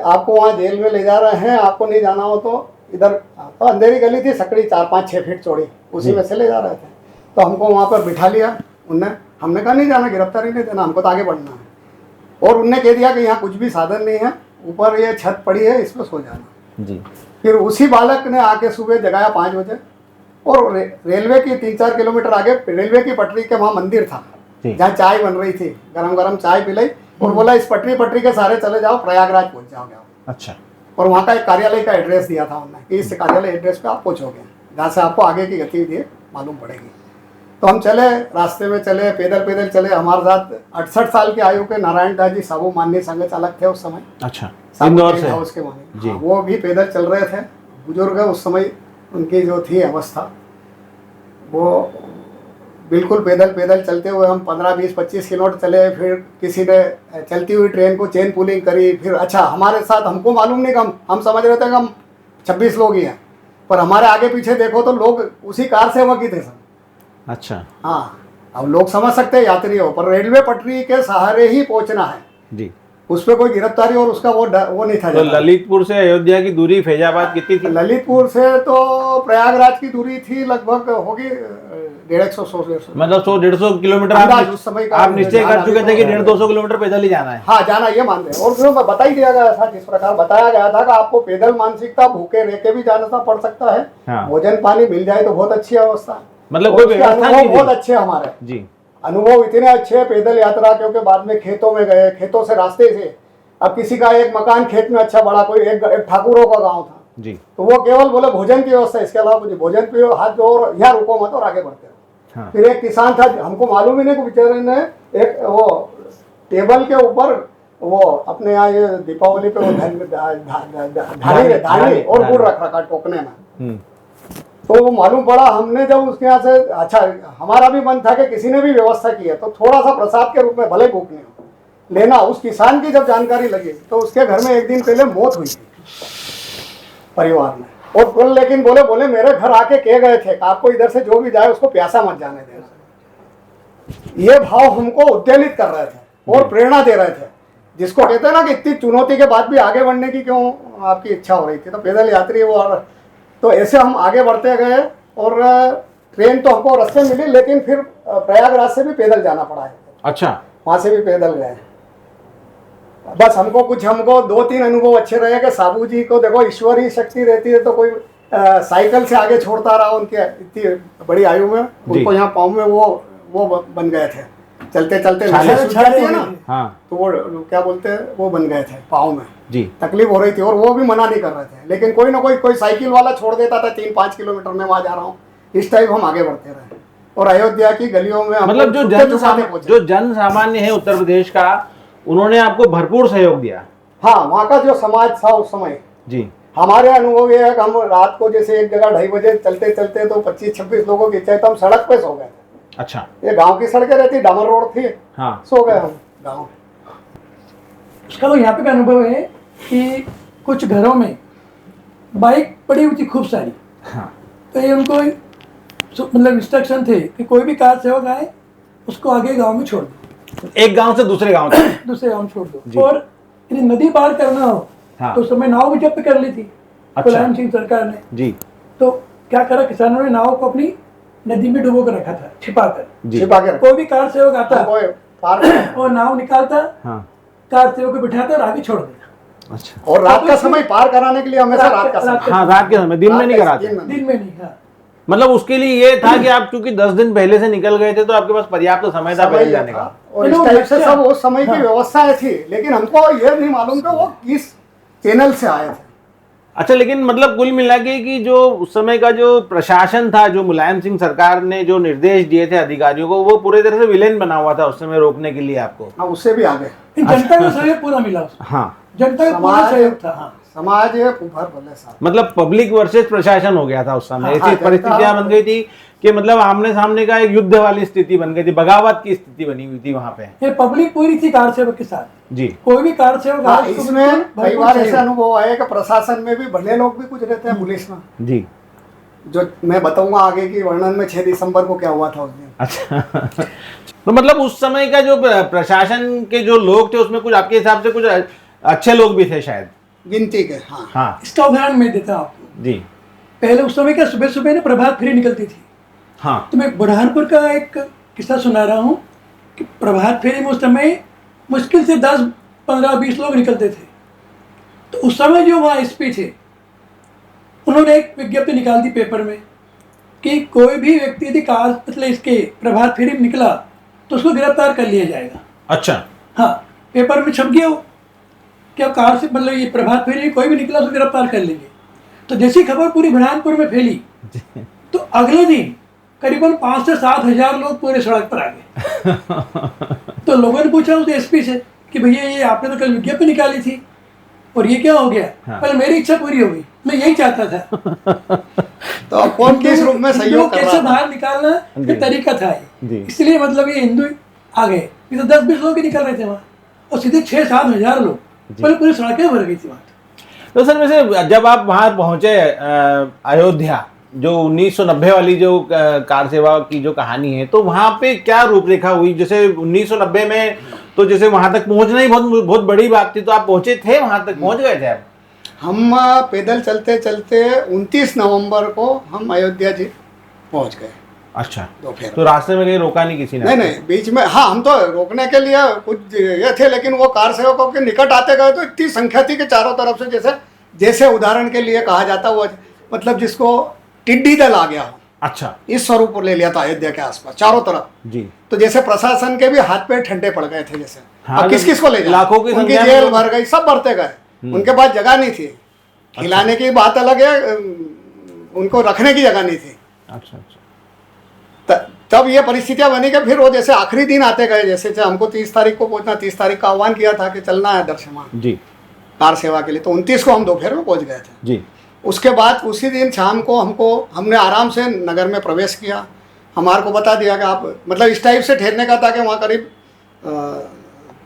आपको वहाँ जेल में ले जा रहे हैं, आपको नहीं जाना हो तो इधर, तो अंधेरी गली थी, सकड़ी 4-5-6 फीट चौड़ी, उसी में से ले जा रहे थे। तो हमको वहाँ पर बिठा लिया उनने, हमने कहा नहीं जाना, गिरफ्तारी नहीं देना, हमको तो आगे बढ़ना है। और उनने कह दिया कि यहाँ कुछ भी साधन नहीं है, ऊपर ये छत पड़ी है, इस पर सो जाना जी। फिर उसी बालक ने आके सुबह जगाया 5 बजे और रेलवे की 3-4 किलोमीटर आगे रेलवे की पटरी के वहाँ मंदिर था जहाँ चाय बन रही थी, गरम गरम चाय पिलाई और बोला इस पटरी के सारे चले जाओ, प्रयागराज पहुंच जाओगे आप। अच्छा, और वहाँ का एक कार्यालय का एड्रेस दिया था उन्होंने कि इस कार्यालय एड्रेस पे आप पहुँचोगे, जहाँ से आपको आगे की गतिविधि मालूम पड़ेगी। तो हम चले, रास्ते में चले, पैदल चले। हमारे साथ 68 साल की आयु के नारायण दास जी साबू माननीय संघ चालक थे उस समय। अच्छा, इंदौर से उसके माने जी, वो भी पैदल चल रहे थे, बुजुर्ग है उस समय, उनकी जो थी अवस्था, वो बिल्कुल पैदल चलते हुए हम 15-20-25 किलोमीटर चले। फिर किसी ने चलती हुई ट्रेन को चेन पुलिंग करी। फिर अच्छा, हमारे साथ, हमको मालूम नहीं कि हम समझ रहे थे कि हम 26 लोग ही हैं, पर हमारे आगे पीछे देखो तो लोग उसी कार सेवक ही थे सब। अच्छा, हाँ, अब लोग समझ सकते हैं यात्री हो, पर रेलवे पटरी के सहारे ही पहुंचना है जी, उस पर कोई गिरफ्तारी और उसका वो नहीं था। तो ललितपुर से अयोध्या की दूरी फैजाबाद कितनी थी? ललितपुर से तो प्रयागराज की दूरी थी लगभग होगी 150-100, मतलब 100-150 किलोमीटर। आप निश्चय कर चुके थे कि 150-200 किलोमीटर पैदल ही जाना है? हाँ, जाना, ये मान रहे। और फिर बता ही दिया गया था, जिस प्रकार बताया गया था कि आपको पैदल मानसिकता, भूखे रह के भी जाना पड़ सकता है, भोजन पानी मिल जाए तो बहुत अच्छी अवस्था, मतलब कोई व्यवस्था नहीं, बहुत अच्छे हमारे जी। अनुभव इतने अच्छे हैं पैदल यात्रा, क्योंकि बाद में खेतों में गए, खेतों से रास्ते से, अब किसी का एक मकान खेत में अच्छा बड़ा, कोई एक ठाकुरों का गांव था जी, तो वो केवल बोले भोजन की व्यवस्था, इसके अलावा कुछ भोजन पियो, हाथ धो और यहाँ रुको मत और आगे बढ़ते रहो। हाँ। फिर एक किसान था, हमको मालूम ही नहीं कि बेचारे ने एक वो टेबल के ऊपर वो अपने यहाँ ये दीपावली पे वो धानी और गुड़ रख रखा टोकने में। तो वो मालूम पड़ा, हमने जब उसके यहाँ से, अच्छा हमारा भी मन था कि किसी ने भी व्यवस्था की है तो थोड़ा सा प्रसाद के रूप में भले भूख नहीं हो लेना। उस किसान की जब जानकारी लगी तो उसके घर में एक दिन पहले मौत हुई थी परिवार में, और कल लेकिन बोले मेरे घर आके कह गए थे कि आपको इधर से जो भी जाए उसको प्यासा मत जाने देना। ये भाव हमको उद्वेलित कर रहे थे और प्रेरणा दे रहे थे, जिसको कहते हैं ना कि इतनी चुनौती के बाद भी आगे बढ़ने की क्यों आपकी इच्छा हो रही थी। तो पैदल यात्री वो, और तो ऐसे हम आगे बढ़ते गए और ट्रेन तो हमको रास्ते मिली, लेकिन फिर प्रयागराज से भी पैदल जाना पड़ा है। अच्छा, वहां से भी पैदल गए। बस हमको 2-3 अनुभव अच्छे रहे कि साबू जी को देखो ईश्वरीय शक्ति रहती है, तो कोई साइकिल से आगे छोड़ता रहा उनके इतनी बड़ी आयु में, उनको यहाँ पाँव में वो बन गए थे, चलते चलते ना, हाँ, तो वो क्या बोलते हैं, वो बन गए थे पाँव में जी, तकलीफ हो रही थी और वो भी मना नहीं कर रहे थे, लेकिन कोई ना कोई साइकिल वाला छोड़ देता था 3-5 किलोमीटर में, वहां जा रहा हूँ, इस टाइप हम आगे बढ़ते रहे। और अयोध्या की गलियों में मतलब जो जन सामान्य है उत्तर प्रदेश का, उन्होंने आपको भरपूर सहयोग दिया। हाँ, वहाँ का जो समाज था उस समय जी, हमारे अनुभव ये है कि हम रात को जैसे एक जगह 2:30 बजे चलते चलते तो 25-26 लोगों की इच्छा, तो हम सड़क पे सो गए थे। अच्छा, ये गांव की सड़कें रहती, डामर रोड थी, हाँ, सो गए हम गाँव। उसका तो यहाँ पे का अनुभव है कि कुछ घरों में बाइक पड़ी हुई थी खूब सारी, हाँ, तो ये उनको मतलब इंस्ट्रक्शन थे कि कोई भी कार सेवक आए उसको आगे गांव में छोड़ दो, एक गांव से दूसरे गांव तक। दूसरे गांव में छोड़ दो। और यदि नदी पार करना हो हाँ। तो उस समय नाव भी जब्त कर ली थी मुलायम सिंह सरकार ने जी, तो क्या करा, किसानों ने नाव को अपनी नदी में डुबो कर रखा था, छिपा कर। कोई भी कार सेवक आता और नाव निकालता, हाँ, कार सेवक को बिठाता और आगे छोड़ देता। अच्छा, और रात का समय पार कराने के लिए हमेशा रात का समय, हाँ, रात के समय, दिन में नहीं कराते। दिन में नहीं, हाँ। मतलब उसके लिए ये था कि आप क्योंकि 10 दिन पहले से निकल गए थे तो आपके पास पर्याप्त समय था पैदल जाने का, और इस टाइप से सब उस समय की व्यवस्थाएं थी, लेकिन हमको ये नहीं मालूम कि वो किस चैनल से आए थे। अच्छा, लेकिन मतलब कुल मिला के कि जो उस समय का जो प्रशासन था, जो मुलायम सिंह सरकार ने जो निर्देश दिए थे अधिकारियों को, वो पूरे तरह से विलेन बना हुआ था उस समय रोकने के लिए आपको। हाँ, उससे भी आगे जनता का सहयोग पूरा मिला उसमें। हाँ, जनता का पूरा सहयोग था। हाँ, समाज भर भले साथ, मतलब पब्लिक वर्सेस प्रशासन हो गया था उस समय। हाँ, ऐसी परिस्थितियां बन गई थी कि मतलब आमने सामने का एक युद्ध वाली स्थिति बन गई थी, बगावत की स्थिति बनी हुई थी वहां पे। ये पब्लिक पूरी थी कार सेवक के साथ जी, कोई भी कार सेवक। हाँ, इसमें कई बार ऐसे अनुभव आए कि प्रशासन में भी भले लोग भी कुछ रहते हैं, पुलिस में जी, जो मैं बताऊंगा आगे की वर्णन में 6 दिसंबर को क्या हुआ था उस दिन। अच्छा तो मतलब उस समय का जो प्रशासन के जो लोग थे उसमें कुछ आपके हिसाब से कुछ अच्छे लोग भी थे शायद, गिनती के। हाँ, हाँ, इसका उदाहरण मैं देता हूँ आपको। जी, पहले उस समय क्या सुबह सुबह ना प्रभात फेरी निकलती थी। हाँ, तो मैं बुरहानपुर का एक किस्सा सुना रहा हूँ कि प्रभात फेरी में उस समय मुश्किल से 10, 15, 20 लोग निकलते थे। तो उस समय जो वहाँ एसपी थे उन्होंने एक विज्ञप्ति निकाल दी पेपर में कि कोई भी व्यक्ति यदि कार मतलब इसके प्रभात फेरी में निकला तो उसको गिरफ्तार कर लिया जाएगा। अच्छा, हाँ, पेपर में छप गया वो क्या कार से मतलब ये प्रभात फेरी में कोई भी निकला उसको गिरफ्तार कर लेंगे। तो जैसी खबर पूरी बुरहानपुर में फैली तो अगले दिन करीबन 5 से 7 हजार लोग पूरे सड़क पर आ गए। तो लोगों ने पूछा उस एसपी से कि भैया ये आपने तो कल विज्ञप्ति निकाली थी और ये क्या हो गया। हाँ। पहले मेरी इच्छा पूरी हो गई, मैं यही चाहता था। तो अब कौन किस रूप में सहयोग कर रहा कैसे था? बाहर निकालना ये तरीका था जी। ये, इसलिए मतलब ये हिंदू आ गए। तो 10-20 लोग ही निकल रहे थे वहाँ और सीधे 6-7 हजार लोग, पहले पूरी सड़कें भर गई थी वहाँ। तो सर वैसे जब आप वहाँ पहुँचे अयोध्या, जो 1990 वाली जो कार सेवा की जो कहानी है, तो वहाँ पे क्या रूपरेखा हुई? जैसे 1990 में तो जैसे वहाँ तक पहुँचना ही बहुत बड़ी बात थी, तो आप पहुँचे थे, वहाँ तक पहुँच गए थे आप? हम पैदल चलते चलते 29 नवंबर को हम अयोध्या जी पहुँच गए। अच्छा, दोपहर तो रास्ते में कहीं रोका नहीं किसी ने? नहीं, बीच में हाँ, हम तो रोकने के लिए कुछ ये थे, लेकिन वो कार सेवकों के निकट आते गए तो इतनी संख्या थी कि चारों तरफ से जैसे उदाहरण के लिए कहा जाता वो मतलब जिसको टिड्डी दल आ गया हो, अच्छा, इस स्वरूप ले लिया था अयोध्या के आसपास चारों तरफ जी। तो जैसे प्रशासन के भी हाथ पे ठंडे पड़ गए थे जैसे। हाँ, अब किस किस को ले जाए, लाखों की उनकी संख्या में जेल लोग- भर गई, सब भरते गए, उनके पास जगह नहीं थी, खिलाने की बात अलग है, उनको रखने की जगह नहीं थी। अच्छा अच्छा, तब ये परिस्थितियां बनी कि फिर वो जैसे आखिरी दिन आते गए, जैसे हमको 30 तारीख को पहुंचना, 30 तारीख का आह्वान किया था कि चलना है दर्शमान जी कार सेवा के लिए, तो 29 को हम दोपहर में पहुंच गए थे। जी। उसके बाद उसी दिन शाम को हमने आराम से नगर में प्रवेश किया। हमारे को बता दिया कि आप मतलब इस टाइप से ठहरने का था कि वहाँ करीब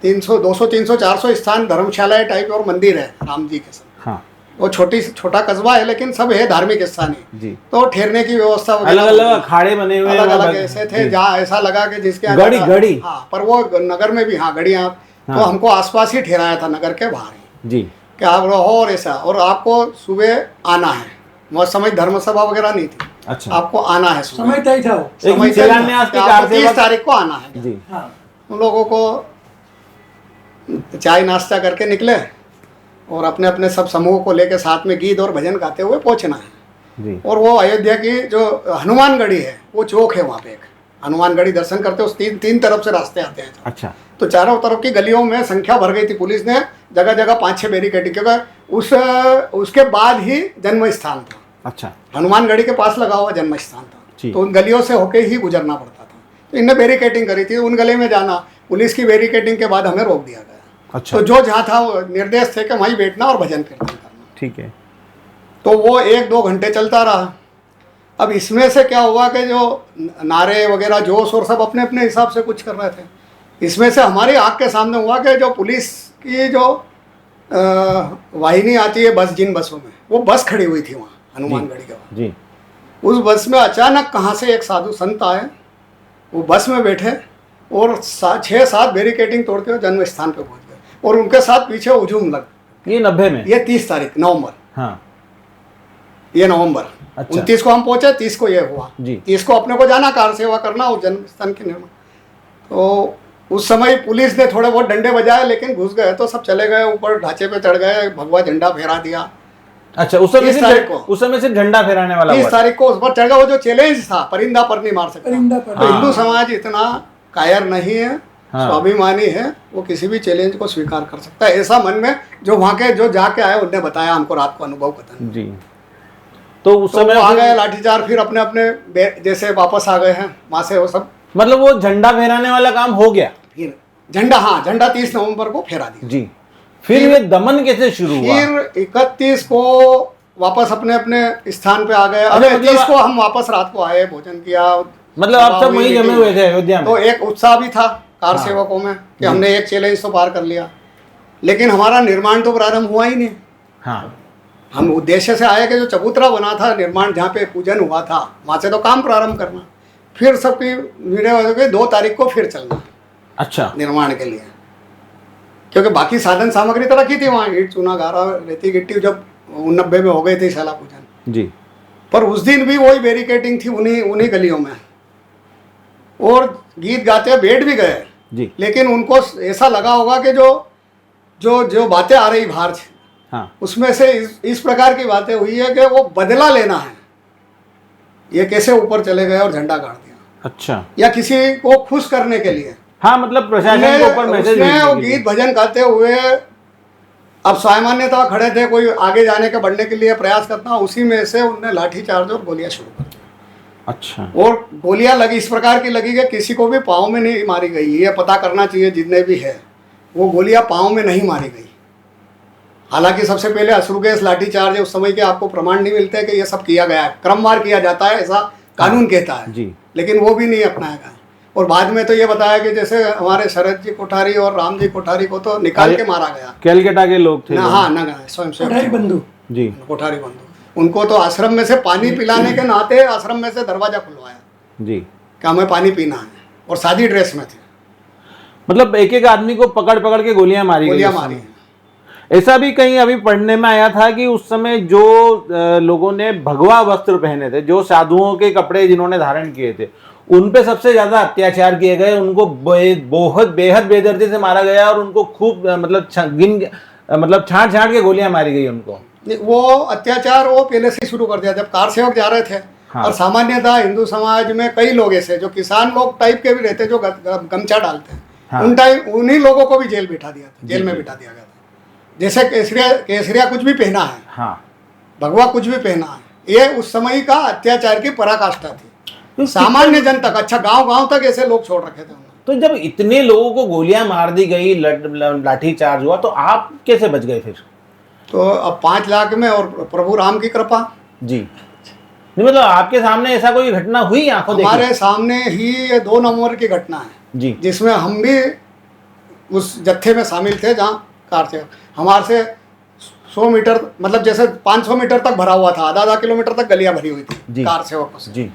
300 200 300 400 स्थान धर्मशाला टाइप और मंदिर है राम जी के सब। हाँ वो छोटा कस्बा है लेकिन सब है धार्मिक स्थान ही। जी। तो ठहरने की व्यवस्था अलग अलग अखाड़े बने हुए अलग अलग ऐसे थे जहाँ ऐसा लगा कि जिसके यहाँ गढ़ी गढ़ी। हाँ, पर वो नगर में भी हाँ गढ़ियाँ। तो हमको आसपास ही ठहराया था नगर के बाहर ही जी। कि आप रहो और ऐसा, और आपको सुबह आना है। वो समय धर्म सभा वगैरह नहीं थी। अच्छा, आपको आना है सुबह, समय तय था वो। एक समय तय था शिलान्यास कि की आपको कार सेवा 30 तारीख को आना है। जी। हाँ, उन लोगों को चाय नाश्ता करके निकले और अपने अपने सब समूह को लेकर साथ में गीत और भजन गाते हुए पहुंचना है। जी। और वो अयोध्या की जो हनुमानगढ़ी है वो चौक है, वहाँ पे एक हनुमानगढ़ी दर्शन करते उस तीन तरफ से रास्ते आते हैं। अच्छा, तो चारों तरफ की गलियों में संख्या भर गई थी, पुलिस ने जगह जगह 5-6 बैरिकेडिंग, क्योंकि उसके बाद ही जन्म स्थान था। अच्छा, हनुमानगढ़ी के पास लगा हुआ जन्म स्थान था, जी। तो उन गलियों से होके ही गुजरना पड़ता था। तो इनने बैरिकेडिंग करी थी, उन गले में जाना, पुलिस की बैरिकेडिंग के बाद हमें रोक दिया गया। अच्छा, तो जो जहाँ था वो निर्देश थे कि वहीं बैठना और भजन कीर्तन करना। ठीक है। तो वो 1-2 घंटे चलता रहा। अब इसमें से क्या हुआ कि जो नारे वगैरह जोश और सब अपने अपने हिसाब से कुछ कर रहे थे, इसमें से हमारी आँख के सामने हुआ कि जो पुलिस की जो वाहिनी आती है बस, जिन बसों में, वो बस खड़ी हुई थी वहाँ हनुमानगढ़ी के बाद। जी। उस बस में अचानक कहाँ से एक साधु संत आए, वो बस में बैठे और 6-7 बैरिकेडिंग तोड़ते हुए जन्म स्थान पे पहुँच गए और उनके साथ पीछे हुजूम लग। ये 90 में? ये 30 तारीख नवंबर, हाँ, ये नवंबर। अच्छा। 29 को हम पहुंचे, 30 को ये हुआ जी। 30 को अपने को जाना कार सेवा करना और जन्म स्थान के निर्माण। तो उस समय पुलिस ने थोड़े बहुत डंडे बजाए, लेकिन घुस गए तो सब चले गए, ऊपर ढांचे पे चढ़ गए, भगवा झंडा फहरा दिया। अच्छा, उस समय 30 तारीख को। उस समय सिर्फ झंडा फहराने वाला 30 हुआ। तारीख को उस पर चढ़ गया। वो जो चैलेंज था, परिंदा पर नहीं मार सकता। परिंदा पर। तो हिंदू समाज इतना कायर नहीं है, हाँ। स्वाभिमानी है, वो किसी भी चैलेंज को स्वीकार कर सकता है, ऐसा मन में जो वहाँ के जो जाके आए उनने बताया हमको रात को अनुभव कथन। जी। तो उस तो समय वो आ गए लाठीचार्ज, फिर अपने अपने जैसे वापस आ गए हैं वहाँ से वो सब। मतलब वो झंडा फहराने वाला काम हो गया। फिर झंडा, हाँ, झंडा 30 नवंबर को फहरा दिया। जी। फिर ये दमन कैसे शुरू हुआ? फिर 31 को वापस अपने अपने स्थान पे आ गए। अरे अब मतलब 30 को हम वापस रात को आए, भोजन किया, मतलब आप सब वहीं जमे हुए थे अयोध्या में? तो एक उत्साह भी था कार सेवकों में कि हमने एक चैलेंज तो पार कर लिया, लेकिन हमारा निर्माण तो प्रारंभ हुआ ही नहीं। हाँ, हम उद्देश्य से आए कि जो चबूतरा बना था निर्माण, जहाँ पे पूजन हुआ था, वहाँ से तो काम प्रारंभ करना, फिर सबकी वीडियो हो गई 2 तारीख को फिर चलना अच्छा, निर्माण के लिए, क्योंकि बाकी साधन सामग्री तो रखी थी वहाँ, ईंट चूना गारा रेती गिट्टी, जब 90 में हो गई थी शाला पूजन। जी। पर उस दिन भी वही बैरिकेडिंग थी उन्हीं गलियों में, और गीत गाते बैठ भी गए, जी। लेकिन उनको ऐसा लगा होगा कि जो बातें आ रही बाहर से, हाँ, उसमें से इस प्रकार की बातें हुई है कि वो बदला लेना है, ये कैसे ऊपर चले गए और झंडा गाड़ दिया, अच्छा, या किसी को खुश करने के लिए। हाँ, मतलब प्रशासन के ऊपर मैसेज उसने वो भेजने के लिए। गीत भजन गाते हुए, अब सामान्यता खड़े थे, कोई आगे जाने के बढ़ने के लिए प्रयास करता, उसी में से उनने लाठीचार्ज और गोलियां शुरू कर दी। अच्छा, और गोलियां लगी इस प्रकार की लगी कि किसी को भी पाँव में नहीं मारी गई। ये पता करना चाहिए जितने भी है, वो गोलियां पाँव में नहीं मारी गई। हालांकि सबसे पहले अश्रु गैस, लाठीचार्ज, उस समय के आपको प्रमाण नहीं मिलते कि ये सब किया गया है, क्रमवार किया जाता है, ऐसा कानून कहता है जी। लेकिन वो भी नहीं अपनाया गया। और बाद में तो ये बताया कि जैसे हमारे शरद जी कोठारी और राम जी कोठारी को तो निकाल के मारा गया। कैलकाटा के लोग थे। ना, हाँ, ना, स्वयं कोठारी बंधु। जी। कोठारी बंधु, उनको तो आश्रम में से पानी पिलाने के नाते आश्रम में से दरवाजा खुलवाया जी, कि हमें पानी पीना है, और सादी ड्रेस में थे, मतलब एक एक आदमी को पकड़ पकड़ के गोलियां मारी गई। गोलियां मारी। ऐसा भी कहीं अभी पढ़ने में आया था कि उस समय जो लोगों ने भगवा वस्त्र पहने थे, जो साधुओं के कपड़े जिन्होंने धारण किए थे, उन पे सबसे ज्यादा अत्याचार किए गए, उनको बहुत बेहद बेदर्दी से मारा गया, और उनको खूब मतलब छांट छांट के गोलियां मारी गई उनको। वो अत्याचार वो पहले से ही शुरू कर दिया। जब कार सेवक जा रहे थे हाँ। और सामान्यतः हिंदू समाज में कई लोग ऐसे जो किसान लोग टाइप के भी रहते जो गमछा डालते हैं, हाँ। उन्हीं लोगों को भी जेल बिठा दिया था, जेल में बिठा दिया गया था। जैसे केसरिया कुछ भी पहना है, हाँ, भगवा कुछ भी पहना है, ये उस समय का अत्याचार की पराकाष्ठा थी। तो सामान्य जन तक, अच्छा गांव तक ऐसे लोग छोड़ रखे थे उन्होंने। तो जब इतने लोगों को गोलियां मार दी गई, लाठी चार्ज हुआ, तो आप कैसे बच गए फिर? तो अब 5 लाख में और प्रभु राम की कृपा। जी, नहीं मतलब आपके सामने ऐसा कोई घटना हुई आंखों देखी? हमारे सामने ही ये 2 नवंबर की घटना है जी, जिसमें हम भी उस जत्थे में शामिल थे, जहाँ कार से हमारे से 100 मीटर, मतलब जैसे 500 मीटर तक भरा हुआ था, आधा किलोमीटर तक गलियां भरी हुई थी कार सेवकों से। जी,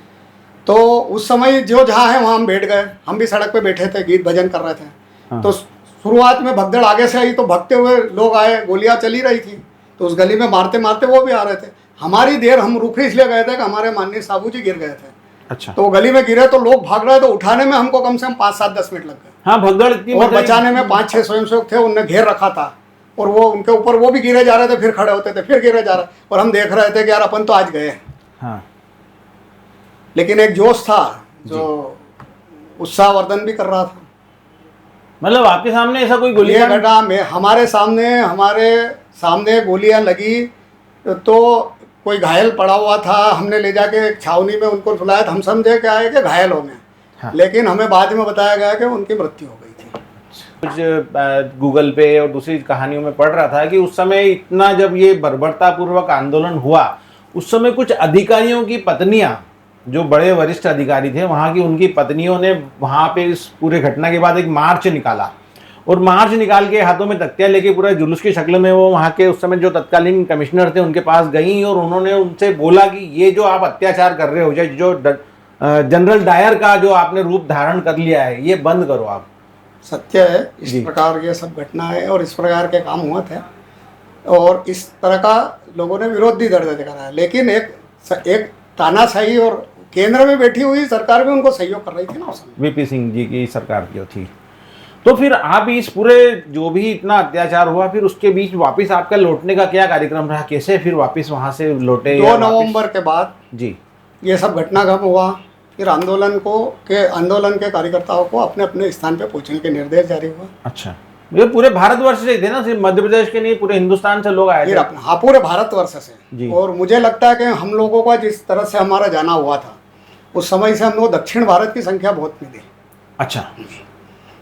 तो उस समय जो जहाँ है वहाँ हम बैठ गए, हम भी सड़क पे बैठे थे, गीत भजन कर रहे थे। हाँ। तो शुरुआत में भगदड़ आगे से आई, तो भगते हुए लोग आए, गोलियां चली रही थी, तो उस गली में मारते मारते वो भी आ रहे थे। हमारी देर हम रुके इसलिए गए थे कि हमारे माननीय साबू जी गिर गए थे। अच्छा, तो गली में गिरे तो लोग भाग रहे, तो उठाने में हमको कम से कम 5-7-10 मिनट लग गए। हाँ, भगदड़ इतनी और मच गई। बचाने में 5-6 स्वयंसेवक थे, उनने घेर रखा था, और वो उनके ऊपर वो भी गिरे जा रहे थे, फिर खड़े होते थे, फिर गिरे जा रहे, और हम देख रहे थे कि यार अपन तो आज गए। हाँ, लेकिन एक जोश था जो उत्साहवर्धन भी कर रहा था। मतलब आपके सामने ऐसा कोई गोली ये घटना में हमारे सामने गोलियां लगी, तो कोई घायल पड़ा हुआ था, हमने ले जाके एक छावनी में उनको सुलाया था। हम समझे क्या है कि घायल हो गए। हाँ। लेकिन हमें बाद में बताया गया कि उनकी मृत्यु हो गई थी। कुछ गूगल पे और दूसरी कहानियों में पढ़ रहा था कि उस समय इतना जब ये बर्बरतापूर्वक आंदोलन हुआ, उस समय कुछ अधिकारियों की पत्नियां, जो बड़े वरिष्ठ अधिकारी थे वहाँ की, उनकी पत्नियों ने वहाँ पे इस पूरे घटना के बाद एक मार्च निकाला, और मार्च निकाल के हाथों में तख्तियाँ लेके पूरा जुलूस की शक्ल में वो वहाँ के उस समय जो तत्कालीन कमिश्नर थे उनके पास गई, और उन्होंने उनसे बोला कि ये जो आप अत्याचार कर रहे हो, जो जनरल डायर का जो आपने रूप धारण कर लिया है, ये बंद करो आप। सत्य है, इस प्रकार ये सब घटना है और इस प्रकार के काम हुए थे, और इस तरह का लोगों ने विरोध भी दर्ज करा है। लेकिन एक तानाशाही और केंद्र में बैठी हुई सरकार भी उनको सहयोग कर रही थी ना उस समय। वीपी सिंह जी की सरकार जो थी। तो फिर आप इस पूरे जो भी इतना अत्याचार हुआ, फिर उसके बीच वापस आपका लौटने का क्या कार्यक्रम रहा? कैसे फिर वापस वहां से लौटे? 2 नवंबर के बाद जी, ये सब घटनाक्रम हुआ। फिर आंदोलन के कार्यकर्ताओं को अपने अपने स्थान पे पहुंचने के निर्देश जारी हुआ। अच्छा, ये पूरे भारतवर्ष से थे ना, सिर्फ मध्य प्रदेश के नहीं, पूरे हिंदुस्तान से लोग आए थे? हाँ, पूरे भारतवर्ष से। और मुझे लगता है कि हम लोगों का जिस तरह से हमारा जाना हुआ था, उस समय से हम लोग दक्षिण भारत की संख्या बहुत मिली। अच्छा,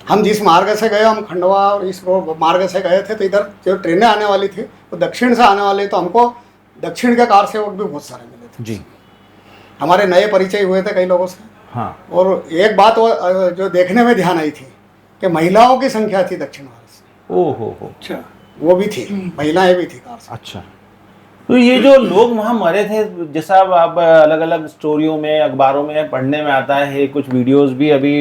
हम जिस मार्ग से गए, हम खंडवा और इस मार्ग से गए थे, तो इधर जो ट्रेनें आने वाली थी वो दक्षिण से आने वाली, तो हमको दक्षिण के कार सेवक भी बहुत सारे मिले थे जी। हमारे नए परिचय हुए थे कई लोगों से। हाँ, और एक बात जो देखने में ध्यान आई थी कि महिलाओं की संख्या थी दक्षिण भारत से। ओहो, अच्छा, वो भी थी, महिलाएं भी थी कार से। अच्छा। तो ये जो लोग वहाँ मरे थे, जैसा अब अलग अलग स्टोरियों में, अखबारों में पढ़ने में आता है, कुछ वीडियोस भी अभी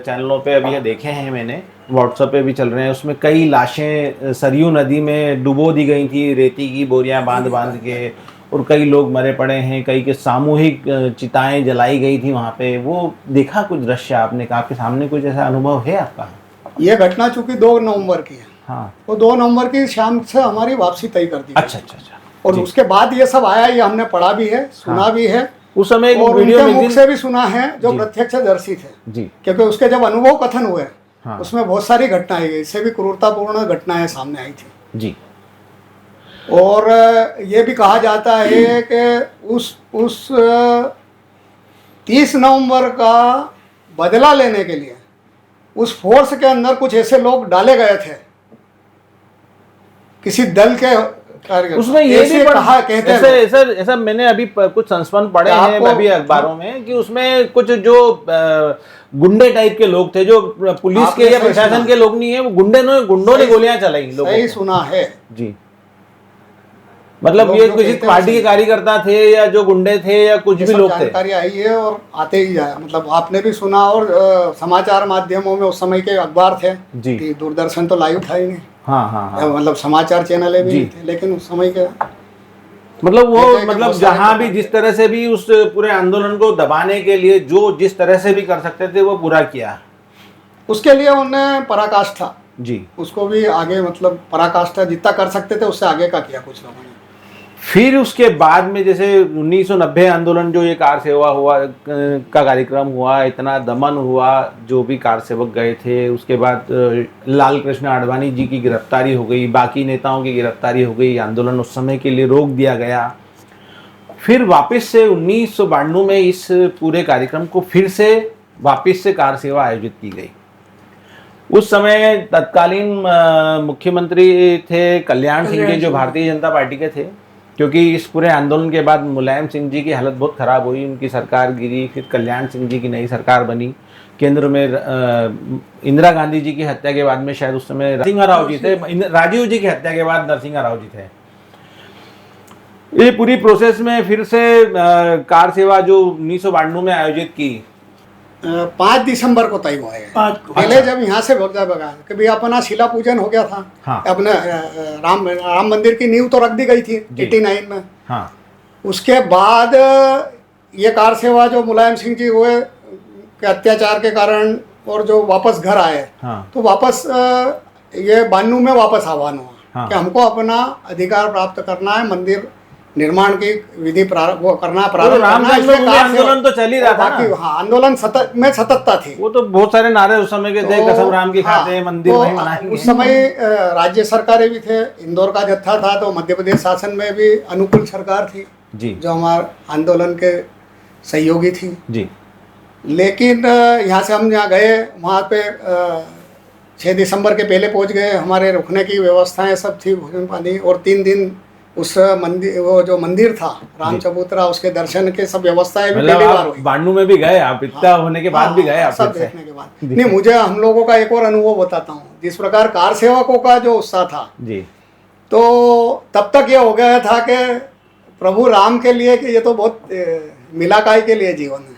चैनलों पे अभी देखे हैं मैंने, व्हाट्सएप पे भी चल रहे हैं, उसमें कई लाशें सरयू नदी में डुबो दी गई थी, रेती की बोरियां बांध बांध के, और कई लोग मरे पड़े हैं, कई के सामूहिक चिताएं जलाई गई थी वहाँ पे। वो देखा कुछ दृश्य आपने? आपके सामने कुछ ऐसा अनुभव है आपका? ये घटना चूंकि 2 नवंबर की है, हाँ, तो 2 नवंबर की शाम से हमारी वापसी तय कर दी। अच्छा अच्छा अच्छा। और उसके बाद ये सब आया, ये हमने पढ़ा भी है, सुना भी है। उस समय एक और वीडियो उनके मुख से भी सुना है जो प्रत्यक्षदर्शी थे जी, क्योंकि उसके जब अनुभव कथन हुए, हाँ, उसमें बहुत सारी घटनाएं, इससे भी क्रूरतापूर्ण घटनाएं सामने आई थी। जी। और ये भी कहा जाता है कि उस 30 नवंबर का बदला लेने के लिए उस फोर्स के अंदर कुछ ऐसे लोग डाले गए थे, किसी दल के उसमें ये भी कहा कहते हैं ऐसा मैंने अभी कुछ संस्मरण पढ़े हैं अभी अखबारों में कि उसमें कुछ जो गुंडे टाइप के लोग थे, जो पुलिस के या प्रशासन के लोग नहीं है, वो गुंडों ने गोलियां चलाई लोगों सही को। सुना है जी, मतलब ये किसी पार्टी के कार्यकर्ता थे या जो गुंडे थे या कुछ भी लोग थे? जानकारी आई है और आते ही जाए, मतलब आपने भी सुना, और समाचार माध्यमों में उस समय के अखबार थे जी, दूरदर्शन तो लाइव था ही नहीं। हाँ हाँ हाँ, मतलब समाचार चैनल भी थे, लेकिन उस समय के मतलब वो मतलब जहाँ भी जिस तरह से भी उस पूरे आंदोलन को दबाने के लिए जो जिस तरह से भी कर सकते थे वो पूरा किया। उसके लिए उन्हें पराकाष्ठा जी, उसको भी आगे, मतलब पराकाष्ठा जितना कर सकते थे उससे आगे का किया कुछ लोगों ने। फिर उसके बाद में जैसे 1990 आंदोलन, जो ये कार सेवा हुआ का कार्यक्रम हुआ, इतना दमन हुआ, जो भी कार सेवक गए थे, उसके बाद लाल कृष्ण आडवाणी जी की गिरफ्तारी हो गई, बाकी नेताओं की गिरफ्तारी हो गई, आंदोलन उस समय के लिए रोक दिया गया। फिर वापस से 1992 में इस पूरे कार्यक्रम को फिर से वापस से कार सेवा आयोजित की गई। उस समय तत्कालीन मुख्यमंत्री थे कल्याण सिंह जी, जो भारतीय जनता पार्टी के थे, क्योंकि इस पूरे आंदोलन के बाद मुलायम सिंह जी की हालत बहुत ख़राब हुई, उनकी सरकार गिरी, फिर कल्याण सिंह जी की नई सरकार बनी। केंद्र में इंदिरा गांधी जी की हत्या के बाद में शायद उस समय नरसिंह राव जी थे, राजीव जी की हत्या के बाद नरसिंह राव जी थे। ये पूरी प्रोसेस में फिर से कार सेवा जो 1992 में आयोजित की 5 दिसंबर को तय हुआ है। 5 को। पहले जब यहाँ से भगा कि भाई अपना शिला पूजन हो गया था। हाँ। अपने राम मंदिर की नींव तो रख दी गई थी 89 में। हाँ। उसके बाद ये कार सेवा जो मुलायम सिंह जी हुए के अत्याचार के कारण और जो वापस घर आए, हाँ। तो वापस ये 92 में वापस आह्वान हुआ। हाँ। कि हमको अपना अधिकार प्राप्त करना है, मंदिर निर्माण की विधि वो करना, प्रारंभ करना है। इसलिए कार आंदोलन तो चल ही रहा था ना। हाँ, आंदोलन सततता थी। वो तो बहुत सारे नारे उस समय के थे, कसम राम की खाते हैं, मंदिर वहीं बनाएंगे। उस समय राज्य सरकारें भी थे, इंदौर का जत्था था, तो मध्य प्रदेश शासन में भी अनुकूल सरकार थी जी, जो हमारे आंदोलन के सहयोगी थी जी। लेकिन यहाँ से हम जहाँ गए, वहाँ पे 6 दिसंबर के पहले पहुँच गए। हमारे रुकने की व्यवस्थाएं सब थी, भोजन पानी, और 3 दिन उस मंदिर, वो जो मंदिर था राम चबूतरा, उसके दर्शन के सब व्यवस्थाएं भी पहली बार हुई। 92 में भी गए आप, इतना होने के बाद भी गए आप? सब देखने के बाद। नहीं, मुझे हम लोगों का एक और अनुभव बताता हूँ। जिस प्रकार कार सेवकों का जो उत्साह था जी, तो तब तक ये हो गया था कि प्रभु राम के लिए कि ये तो बहुत मिलाकाई के लिए जीवन है।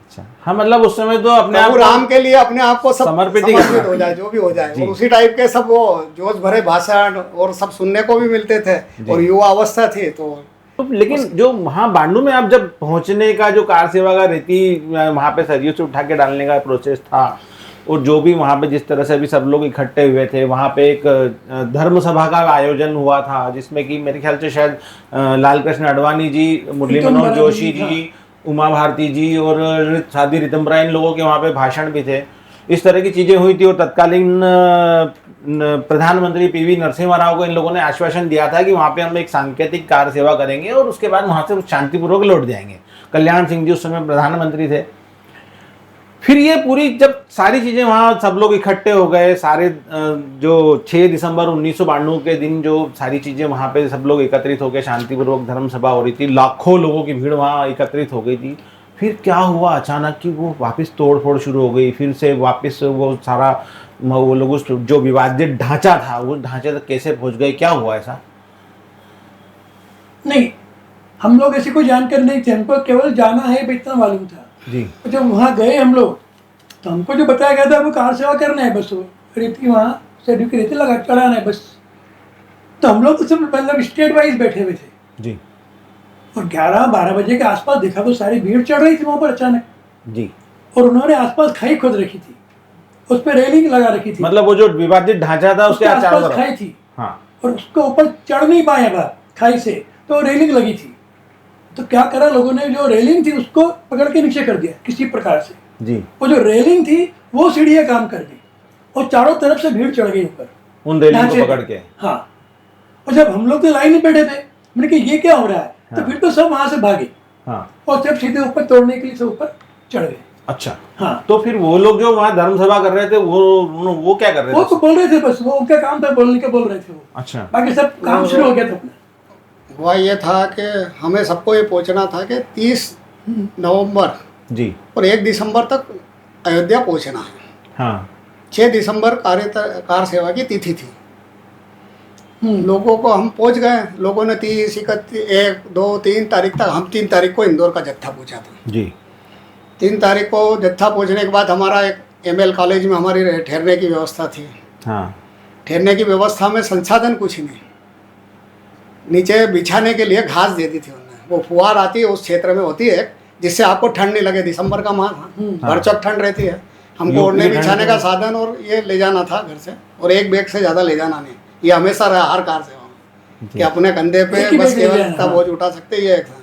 अच्छा, हाँ, मतलब उस समय तो अपने आप प्रभु राम के लिए अपने आप को सब समर्पित हो जाए, जो भी हो जाए। और उसी टाइप के सब वो जोश भरे भाषण और सब सुनने को भी मिलते थे, और युवा अवस्था थी तो लेकिन जो वहाँ 92 में आप जब पहुँचने का, जो कार सेवा का रेती वहाँ पे सरयू से उठा के डालने का प्रोसेस था, और जो भी वहाँ पे जिस तरह से भी सब लोग इकट्ठे हुए थे, वहाँ पे एक धर्म सभा का आयोजन हुआ था, जिसमें कि मेरे ख्याल से शायद लाल कृष्ण आडवाणी जी, मुरली मनोहर जोशी जी, उमा भारती जी और साध्वी ऋतंबरा, इन लोगों के वहाँ पे भाषण भी थे। इस तरह की चीज़ें हुई थी, और तत्कालीन प्रधानमंत्री पीवी नरसिम्हा राव को इन लोगों ने आश्वासन दिया था कि वहाँ पे हम एक सांकेतिक कार सेवा करेंगे और उसके बाद वहाँ से शांतिपूर्वक लौट जाएंगे। कल्याण सिंह जी उस समय प्रधानमंत्री थे। फिर ये पूरी जब सारी चीज़ें वहाँ सब लोग इकट्ठे हो गए, सारे जो 6 दिसंबर 1992 के दिन जो सारी चीज़ें वहाँ पे सब लोग एकत्रित हो गए, शांतिपूर्वक धर्म सभा हो रही थी, लाखों लोगों की भीड़ वहाँ एकत्रित हो गई थी। फिर क्या हुआ अचानक कि वो वापस तोड़ फोड़ शुरू हो गई, फिर से वापस वो सारा वो लोग उस जो विवादित ढांचा था उस ढांचे तक कैसे पहुँच गए, क्या हुआ ऐसा? नहीं, हम लोग ऐसी कोई जानकारी नहीं थी, हमको केवल जाना है इतना मालूम था जी। जब वहाँ गए हम लोग, तो हमको जो बताया गया था वो कार सेवा करना है, बस वो रेती वहाँ से रेती लगा चढ़ाना है बस। तो हम लोग तो सब मतलब स्टेट वाइज बैठे हुए थे जी, और 11-12 बजे के आसपास देखा तो सारी भीड़ चढ़ रही थी वहाँ पर अचानक जी। और उन्होंने आसपास खाई खोद रखी थी, उस पर रेलिंग लगा रखी थी, मतलब वो जो विवादित ढांचा था उसके आसपास खाई थी। हाँ। और उसके ऊपर चढ़ नहीं पाए बाहर खाई से, तो रेलिंग लगी थी। तो क्या करा लोगों ने, जो रेलिंग थी उसको पकड़ के नीचे कर दिया किसी प्रकार से जी। वो जो रेलिंग थी वो सीढ़ियाँ काम कर दी और चारों तरफ से भीड़ चढ़ गई ऊपर उन रेलिंग को पकड़ के। हाँ, और जब हम लोग तो लाइन में बैठे थे, मैंने कहा ये क्या हो रहा है। हाँ। तो फिर तो सब वहां से भागे। हाँ। और सब सीधे ऊपर तोड़ने के लिए सब ऊपर चढ़ गए। अच्छा। हाँ, तो फिर वो लोग जो वहाँ धर्म सभा कर रहे थे वो क्या कर रहे थे? वो तो बोल रहे थे, बस वो उनका काम था, बोलने का बोल रहे थे वो। अच्छा। बाकी सब काम शुरू हो गया था अपना। हुआ ये था कि हमें सबको ये पहुंचना था कि 30 नवंबर जी और 1 दिसंबर तक अयोध्या पहुंचना है। हाँ। 6 दिसंबर कार सेवा की तिथि थी। लोगों को हम पहुंच गए, लोगों ने 30, 31, 1, 2, 3 तारीख तक, हम 3 तारीख को इंदौर का जत्था पहुंचा था जी। 3 तारीख को जत्था पहुंचने के बाद हमारा एक ML कॉलेज में हमारी ठहरने की व्यवस्था थी। हाँ। ठहरने की व्यवस्था में संसाधन कुछ नहीं, नीचे बिछाने के लिए घास दे दी थी उन्होंने। वो फुहार आती है उस क्षेत्र में होती है जिससे आपको ठंड नहीं लगे। दिसंबर का माह था, भरचक ठंड रहती है। हमको ओढ़ने बिछाने का साधन और ये ले जाना था घर से, और एक बैग से ज़्यादा ले जाना नहीं। ये हमेशा रहा हर कार सेवा में। कि अपने कंधे पे एक ही बस बैग ले केवल जाना, इतना बोझ उठा सकते ये था।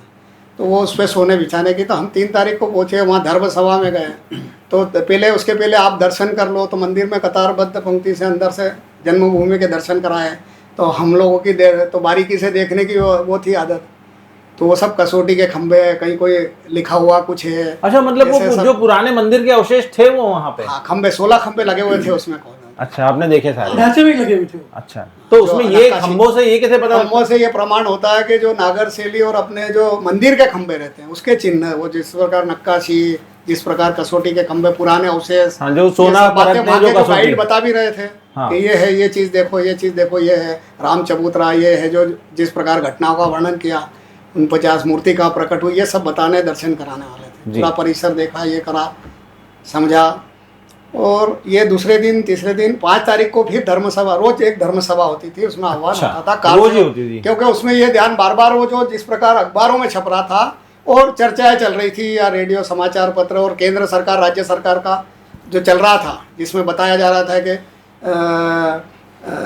तो वो उस पर सोने बिछाने की, तो हम 3 तारीख को पहुंचे, वहाँ धर्म सभा में गए। तो पहले उसके पहले आप दर्शन कर लो, तो मंदिर में कतारबद्ध पंक्ति से अंदर से जन्मभूमि के दर्शन कराए। तो हम लोगों की तो बारीकी से देखने की वो थी आदत। तो वो सब कसौटी के खंभे, कहीं कोई लिखा हुआ कुछ है। अच्छा, मतलब वो ऐसे सब- जो पुराने मंदिर के अवशेष थे वो वहाँ पे? हाँ, खंभे 16 खंभे लगे हुए थे उसमें। अच्छा, आपने देखे सारे? ढांचे भी लगे हुए थे। अच्छा, तो उसमें ये नक्काशी- खंभों से ये कैसे पता? खंभों से ये प्रमाण होता है कि जो नागर शैली और अपने जो मंदिर के खंभे रहते हैं उसके चिन्ह है वो, जिस प्रकार नक्काशी, जिस प्रकार कसौटी के खंभे, पुराने अवशेष, हाँ, जो सोना ये सब बातें परत ने वहाँ जो के कसौटी- गाइड बता भी रहे थे हाँ। कि ये है, ये चीज देखो, ये चीज देखो, ये है राम चबूतरा, ये है जो जिस प्रकार घटनाओं का वर्णन किया, 49 मूर्ति का प्रकट हुई, ये सब बताने दर्शन कराने वाले थे। जी। पूरा परिसर देखा, ये करा, समझा। और ये दूसरे दिन, तीसरे दिन, 5 तारीख को फिर धर्म सभा, रोज एक धर्म सभा होती थी, उसमें आह्वान अच्छा, होता था रोज ही होती थी? क्योंकि उसमें ये ध्यान बार बार वो जो जिस प्रकार अखबारों में छप रहा था और चर्चाएं चल रही थी, या रेडियो समाचार पत्र और केंद्र सरकार राज्य सरकार का जो चल रहा था, जिसमें बताया जा रहा था कि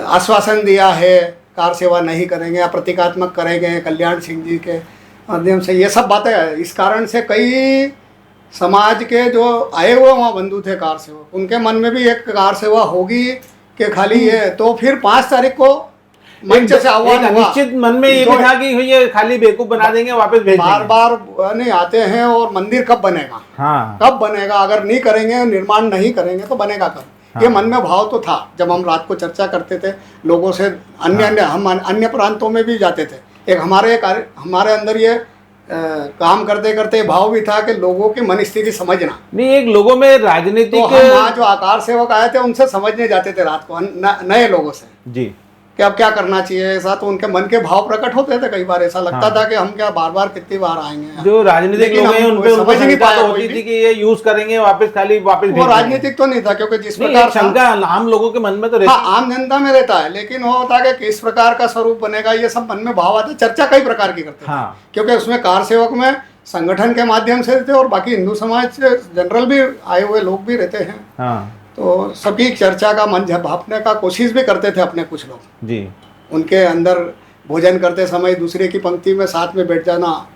आश्वासन दिया है कार सेवा नहीं करेंगे या प्रतीकात्मक करेंगे कल्याण सिंह जी के माध्यम से, ये सब बातें। इस कारण से कई समाज के जो आए हुए वहाँ बंधु थे कार सेवक, उनके मन में भी एक कार सेवा होगी कि खाली ये। तो फिर 5 तारीख को मंच से आह्वान हुआ। निश्चित मन में ये भी था कि ये खाली बेवकूफ बना देंगे, वापस भेज बार देंगे। बार नहीं आते हैं, और मंदिर कब बनेगा, हाँ, कब बनेगा, अगर नहीं करेंगे, निर्माण नहीं करेंगे तो बनेगा कब? हाँ। ये मन में भाव तो था। जब हम रात को चर्चा करते थे लोगों से, हम अन्य प्रांतों में भी जाते थे, एक हमारे अंदर ये काम करते करते भाव भी था कि लोगों की मन स्थिति समझना। नहीं, एक लोगों में तो राजनीतिक हम वहाँ जो आकार सेवक आए थे उनसे समझने जाते थे रात को, नए लोगों से, जी, कि अब क्या करना चाहिए ऐसा। तो उनके मन के भाव प्रकट होते थे। कई बार ऐसा लगता हाँ। था कि हम क्या बार बार कितनी बार आएंगे यहाँ। जो राजनीतिक लेकिन लोग हैं हम उन पे समझ नहीं पाया तो कोई होती भी। थी कि ये यूज करेंगे, वापस खाली वापस भेज वो देंगे। राजनीतिक तो नहीं था, क्योंकि जिस नहीं, प्रकार एक शंका आम लोगों के मन में तो रहती हाँ, आम जनता में रहता है, लेकिन वो होता है कि किस प्रकार का स्वरूप बनेगा, ये सब मन में भाव आते। चर्चा कई प्रकार की करते थे, हाँ। क्योंकि उसमें कार सेवक में संगठन के माध्यम से थे और बाकी हिंदू समाज से जनरल भी आए हुए लोग भी रहते हैं। हाँ, तो सभी चर्चा का मन भापने का कोशिश भी करते थे अपने कुछ लोग। जी, उनके अंदर भोजन करते समय दूसरे की पंक्ति में साथ में बैठ जाना,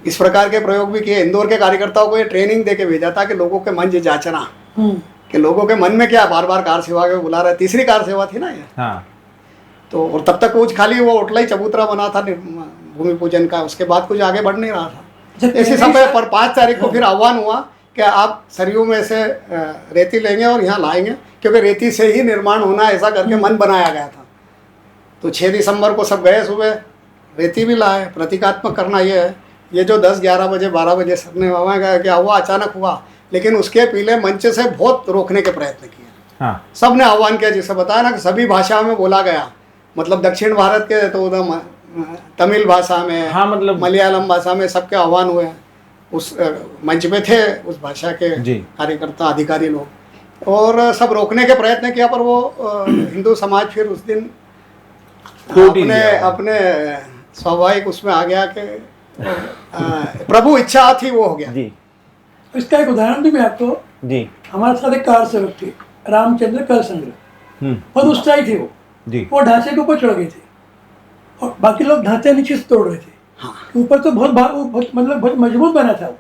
इस प्रकार के प्रयोग भी किए। इंदौर के कार्यकर्ताओं को ये ट्रेनिंग दे के भेजा था कि लोगों के मन ये जांचना कि लोगों के मन में क्या, बार बार कार सेवा के बुला रहे। तीसरी कार सेवा थी ना ये। हाँ, तो और तब तक कुछ खाली वो ओटला ही चबूतरा बना था भूमि पूजन का, उसके बाद कुछ आगे बढ़ नहीं रहा था। इसी समय पर 5 तारीख को फिर आह्वान हुआ कि आप सरयू में से रेती लेंगे और यहाँ लाएंगे, क्योंकि रेती से ही निर्माण होना, ऐसा करके मन बनाया गया था। तो 6 दिसंबर को सब गए, सुबह रेती भी लाए। प्रतीकात्मक करना ये है। ये जो 10, 11 बजे, 12 बजे सबने वहाँ गया, क्या हुआ, अचानक हुआ, लेकिन उसके पीले मंच से बहुत रोकने के प्रयत्न किए। हाँ, सबने आह्वान किया, जिसे बताया ना कि सभी भाषाओं में बोला गया, मतलब दक्षिण भारत के तो उधर तमिल भाषा में, हाँ, मतलब मलयालम भाषा में सबके आह्वान हुए। उस मंच में थे उस भाषा के जी। कार्यकर्ता, अधिकारी लोग, और सब रोकने के प्रयत्न किया, पर वो हिंदू समाज फिर उस दिन टूट ही अपने गया। अपने स्वाभाविक उसमें आ गया कि प्रभु इच्छा थी वो हो गया। जी, इसका एक उदाहरण भी मैं आपको, जी, हमारे साथ एक कार सेवक थे, रामचंद्र कर संग्रह, बहुत उत्साही थे वो। जी, वो ढांचे के ऊपर चढ़ गए थे और बाकी लोग ढांचे नीचे से तोड़ रहे थे। हाँ। ऊपर तो बहुत मतलब बहुत मजबूत बना था वो,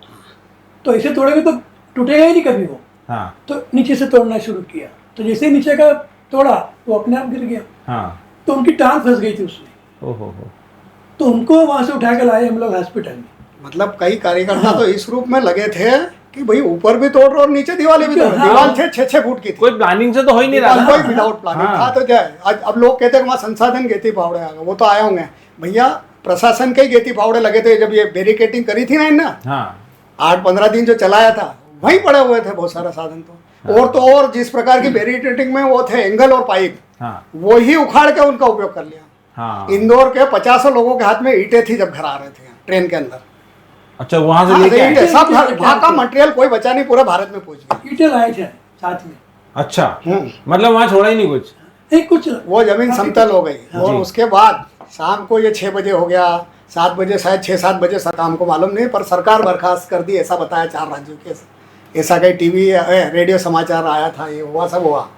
तो ऐसे तोड़ेंगे तो टूटेगा ही नहीं कभी वो। हाँ, तो नीचे से तोड़ना शुरू किया, तो जैसे ही नीचे का तोड़ा वो अपने आप गिर गया, हाँ, तो उनकी टांग फंस गई थी उसमें। ओहो हो, तो उनको वहां से उठा के लाए हम लोग हॉस्पिटल में। मतलब कई कार्यकर्ता तो इस रूप में लगे थे कि भाई ऊपर भी तोड़ रहे और नीचे दीवारें भी तोड़ रहे। हाँ। दीवार थे 6-6 फुट की थी। कोई प्लानिंग से तो हो ही नहीं रहा कोई था। विदाउट प्लानिंग हाँ। था। तो क्या है, आज अब लोग कहते हैं कि वहाँ संसाधन गेती फावड़े आ गए, वो तो आए होंगे भैया, प्रशासन के ही गेती फावड़े लगे थे जब ये बैरिकेटिंग करी थी ना इनने। हाँ, 8-15 दिन जो चलाया था वहीं पड़े हुए थे बहुत सारा साधन। तो और जिस प्रकार की बैरिकेटिंग में वो थे एंगल और पाइप, हाँ, वो ही उखाड़ के उनका उपयोग कर लिया। हाँ, इंदौर के 50 लोगों के हाथ में ईंटें थी जब घर आ रहे थे ट्रेन के अंदर। अच्छा, वहां से हाँ, लेके आए? ईंटें सब वहाँ का मटेरियल कोई बचा नहीं, पूरे भारत में पहुंच गया। ईंटें लाए थे साथ में। अच्छा, मतलब वहां छोड़ा ही नहीं कुछ? एक कुछ वो जमीन समतल हो गई। और जी। उसके बाद शाम को ये 6 बजे हो गया, 7 बजे, शायद 6-7 बजे शाम को, मालूम नहीं, पर सरकार बर्खास्त कर दी, ऐसा बताया 4 राज्यों के। ऐसा कहीं टीवी रेडियो समाचार आया था, ये हुआ सब हुआ।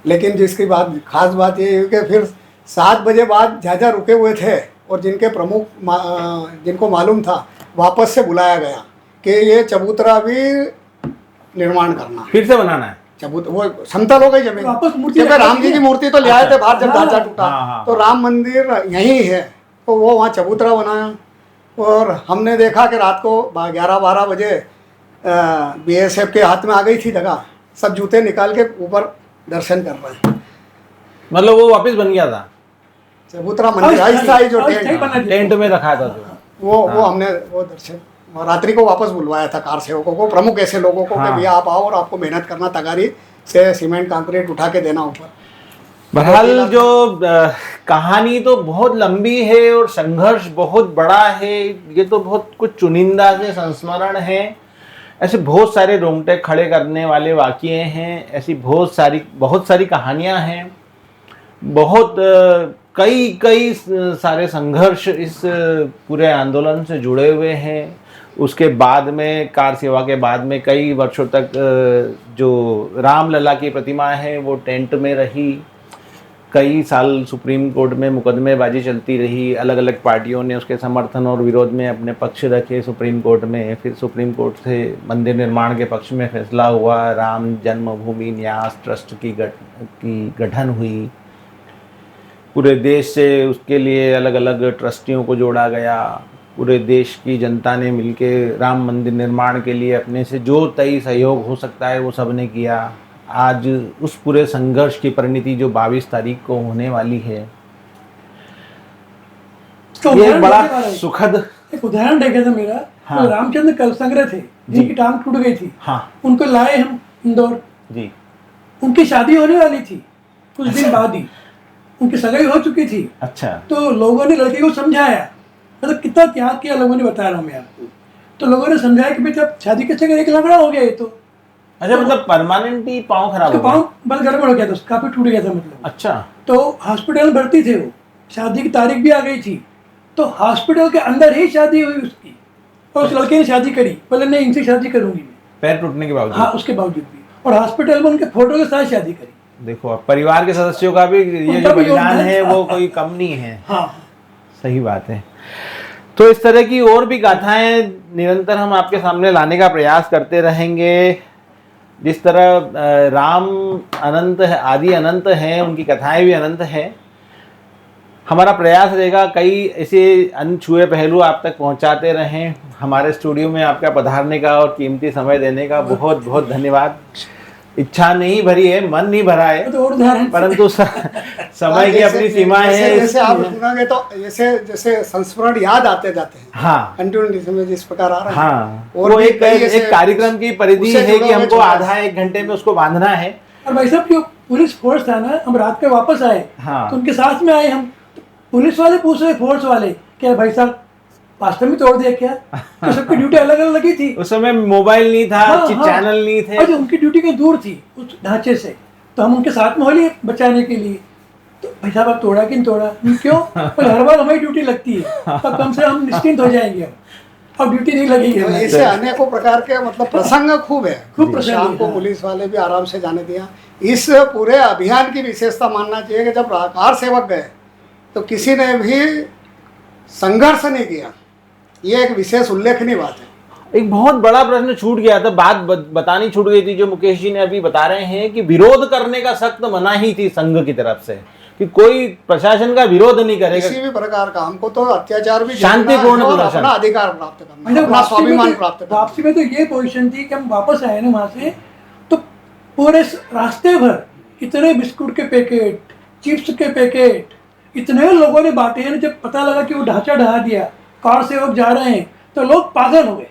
लेकिन जिसकी बात खास बात ये है कि फिर 7 बजे बाद जहाँ रुके हुए थे और जिनके जिनको मालूम था, वापस से बुलाया गया कि ये चबूतरा भी निर्माण करना, फिर से बनाना है। वो समतल हो गई जमीन, वापस मूर्ति क्योंकि राम जी की मूर्ति तो ले आए थे बाहर जब ढांचा टूटा, हाँ। तो राम मंदिर यहीं है, तो वो वहाँ चबूतरा बनाया। और हमने देखा कि रात को 11-12 बजे BSF के हाथ में आ गई थी जगह, सब जूते निकाल के ऊपर दर्शन कर रहे हैं। मतलब वो वापस बन गया था, चबूतरा मंदिर अस्थायी जो टेंट में रखा था जो, वो हमने वो दर्शन रात्रि को वापस बुलवाया था कार सेवकों को, प्रमुख ऐसे लोगों को कि भैया आप आओ और आपको मेहनत करना, तगारी से सीमेंट कंक्रीट उठा के देना ऊपर। बहरहाल जो कहानी तो बहुत लंबी है और संघर्ष बहुत बड़ा है, ये तो बहुत कुछ चुनिंदा से संस्मरण है। ऐसे बहुत सारे रोंगटे खड़े करने वाले वाक़ये हैं, ऐसी बहुत सारी कहानियां हैं, बहुत कई सारे संघर्ष इस पूरे आंदोलन से जुड़े हुए हैं। उसके बाद में कार सेवा के बाद में कई वर्षों तक जो रामलला की प्रतिमा है वो टेंट में रही, कई साल सुप्रीम कोर्ट में मुकदमेबाजी चलती रही, अलग अलग पार्टियों ने उसके समर्थन और विरोध में अपने पक्ष रखे सुप्रीम कोर्ट में। फिर सुप्रीम कोर्ट से मंदिर निर्माण के पक्ष में फैसला हुआ, राम जन्मभूमि न्यास ट्रस्ट की गठन हुई, पूरे देश से उसके लिए अलग अलग ट्रस्टियों को जोड़ा गया, पूरे देश की जनता ने मिलके राम मंदिर निर्माण के लिए अपने से जो तय सहयोग हो सकता है वो सब ने किया। आज उस पूरे संघर्ष की परिणति जो 22 तारीख को होने वाली है, ये एक बड़ा सुखद एक उदाहरण देखा था मेरा। हाँ। तो रामचंद्र कलसंग्रह थे जिनकी टांग टूट गई थी, हाँ उनको लाए हम इंदौर जी, उनकी शादी होने वाली थी कुछ दिन बाद ही, उनकी सगाई हो चुकी थी। अच्छा, तो लोगों ने लड़के को समझाया, मतलब कितना त्याग किया लोगों ने, बता रहा हूँ मैं आपको। तो लोगों ने समझाया कि भाई जब शादी कैसे करें, एक लंगड़ा हो गया ये तो। अच्छा, मतलब परमानेंट ही पाँव खराब हो गया? पाँव बल गड़बड़ हो गया था, काफी टूट गया था मतलब। अच्छा, तो हॉस्पिटल में भर्ती थे वो, शादी की तारीख भी आ गई थी, तो हॉस्पिटल के अंदर ही शादी हुई उसकी, और उस लड़के ने शादी करी, बोले नहीं इनसे शादी करूंगी मैं, पैर टूटने के बावजूद। हाँ, उसके बावजूद भी, और हॉस्पिटल में उनके फोटो के साथ शादी करी। देखो, अब परिवार के सदस्यों का भी ये जो बलिदान है वो कोई कम नहीं है। हाँ, सही बात है। तो इस तरह की और भी गाथाएं निरंतर हम आपके सामने लाने का प्रयास करते रहेंगे। जिस तरह राम अनंत है, आदि अनंत हैं, उनकी कथाएं भी अनंत हैं। हमारा प्रयास रहेगा कई ऐसे अनछुए पहलू आप तक पहुंचाते रहें। हमारे स्टूडियो में आपका पधारने का और कीमती समय देने का बहुत बहुत धन्यवाद। इच्छा नहीं भरी है, मन नहीं भरा है, तो और उदाहरण परंतु समय की अपनी सीमाएं हैं। जैसे आप सुनागे तो जैसे संस्मरण याद आते जाते हैं। हाँ, कंटिन्यूटी में जिस प्रकार आ रहा है। हाँ, और वो भी एक कई ऐसे कार्यक्रम की परिधि है कि हमको आधा 1 घंटे में उसको बांधना है। और भाई साहब जो पुलिस फोर्स था ना, हम रात में वापस आए, हाँ। तो उनके साथ में आए हम, तो पुलिस वाले पूछ रहे फोर्स वाले, क्या भाई साहब वास्तव में तोड़ दिया क्या? तो सबकी ड्यूटी अलग अलग लगी थी। उस समय मोबाइल नहीं था, हाँ, चैनल नहीं थे, और जो उनकी ड्यूटी के दूर थी उस ढांचे से, तो हम उनके साथ में हो लिए बचाने के लिए। तो भाई साहब आप तोड़ा कि नहीं तोड़ा? क्यों? पर हर बार हमारी ड्यूटी लगती है, तब कम से हम निश्चिंत हो जाएंगे। अब ड्यूटी नहीं लगेगी हमें। ऐसे अनेकों प्रकार के मतलब प्रसंग खूब है। खूब प्रसंग शाम है, को हाँ। पुलिस वाले भी आराम से जाने दिया। इस पूरे अभियान की विशेषता मानना चाहिए कि जब कार सेवक गए तो किसी ने भी संघर्ष नहीं किया। ये एक विशेष उल्लेखनीय बात है। एक बहुत बड़ा प्रश्न छूट गया था, बात बतानी छूट गई थी, जो मुकेश जी ने अभी बता रहे हैं कि विरोध करने का सख्त मनाही थी संघ की तरफ से कि कोई प्रशासन का विरोध नहीं करेगा, किसी भी प्रकार का। हमको तो अत्याचार भी शांतिपूर्ण झेलना है और प्रदर्शन, अपना अधिकार प्राप्त करना, मतलब अपना स्वाभिमान प्राप्त करना। वापसी में तो ये पोजीशन थी कि हम वापस आए ना वहां से, तो पूरे रास्ते भर इतने बिस्कुट के पैकेट, चिप्स के पैकेट इतने लोगों ने बांटे हैं। जब पता लगा कि वो ढांचा ढहा दिया, कार सेवक जा रहे हैं, तो लोग पागल हो गए,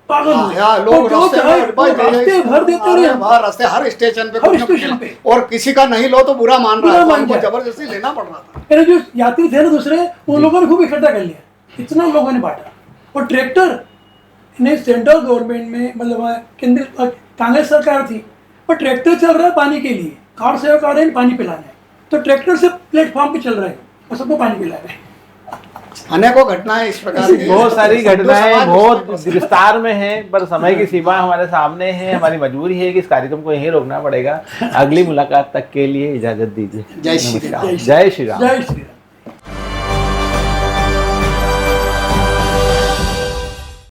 पागल हो गए। लोग तो रास्ते भर देते रहे, रास्ते हर स्टेशन पे हर कुछ न कुछ स्टेशन पे। और किसी का नहीं लो तो बुरा मान रहा है, बुरा तो मान हमको जाए। जबरदस्ती लेना पड़ रहा था। मेरे जो यात्री थे ना दूसरे, उन लोगों ने खूब इकट्ठा कर लिया, इतना लोगों ने बांटा। और ट्रैक्टर ने सेंट्रल गवर्नमेंट में, मतलब केंद्र कांग्रेस सरकार थी, और ट्रैक्टर चल रहा है पानी के लिए, कार सेवक आ रहे हैं पानी पिलाने, तो ट्रैक्टर से प्लेटफॉर्म पे चल रहे हैं और सबको पानी पिला रहे हैं। अनेकों घटनाएं इस प्रकार की बहुत सारी हिंदू घटनाएं समाज बहुत उसमें विस्तार में है, पर समय की सीमा हमारे सामने है। हमारी मजबूरी है कि इस कार्यक्रम को यहीं रोकना पड़ेगा। अगली मुलाकात तक के लिए इजाजत दीजिए। जय श्री राम। नमस्कार। जय श्री राम। जय श्री राम।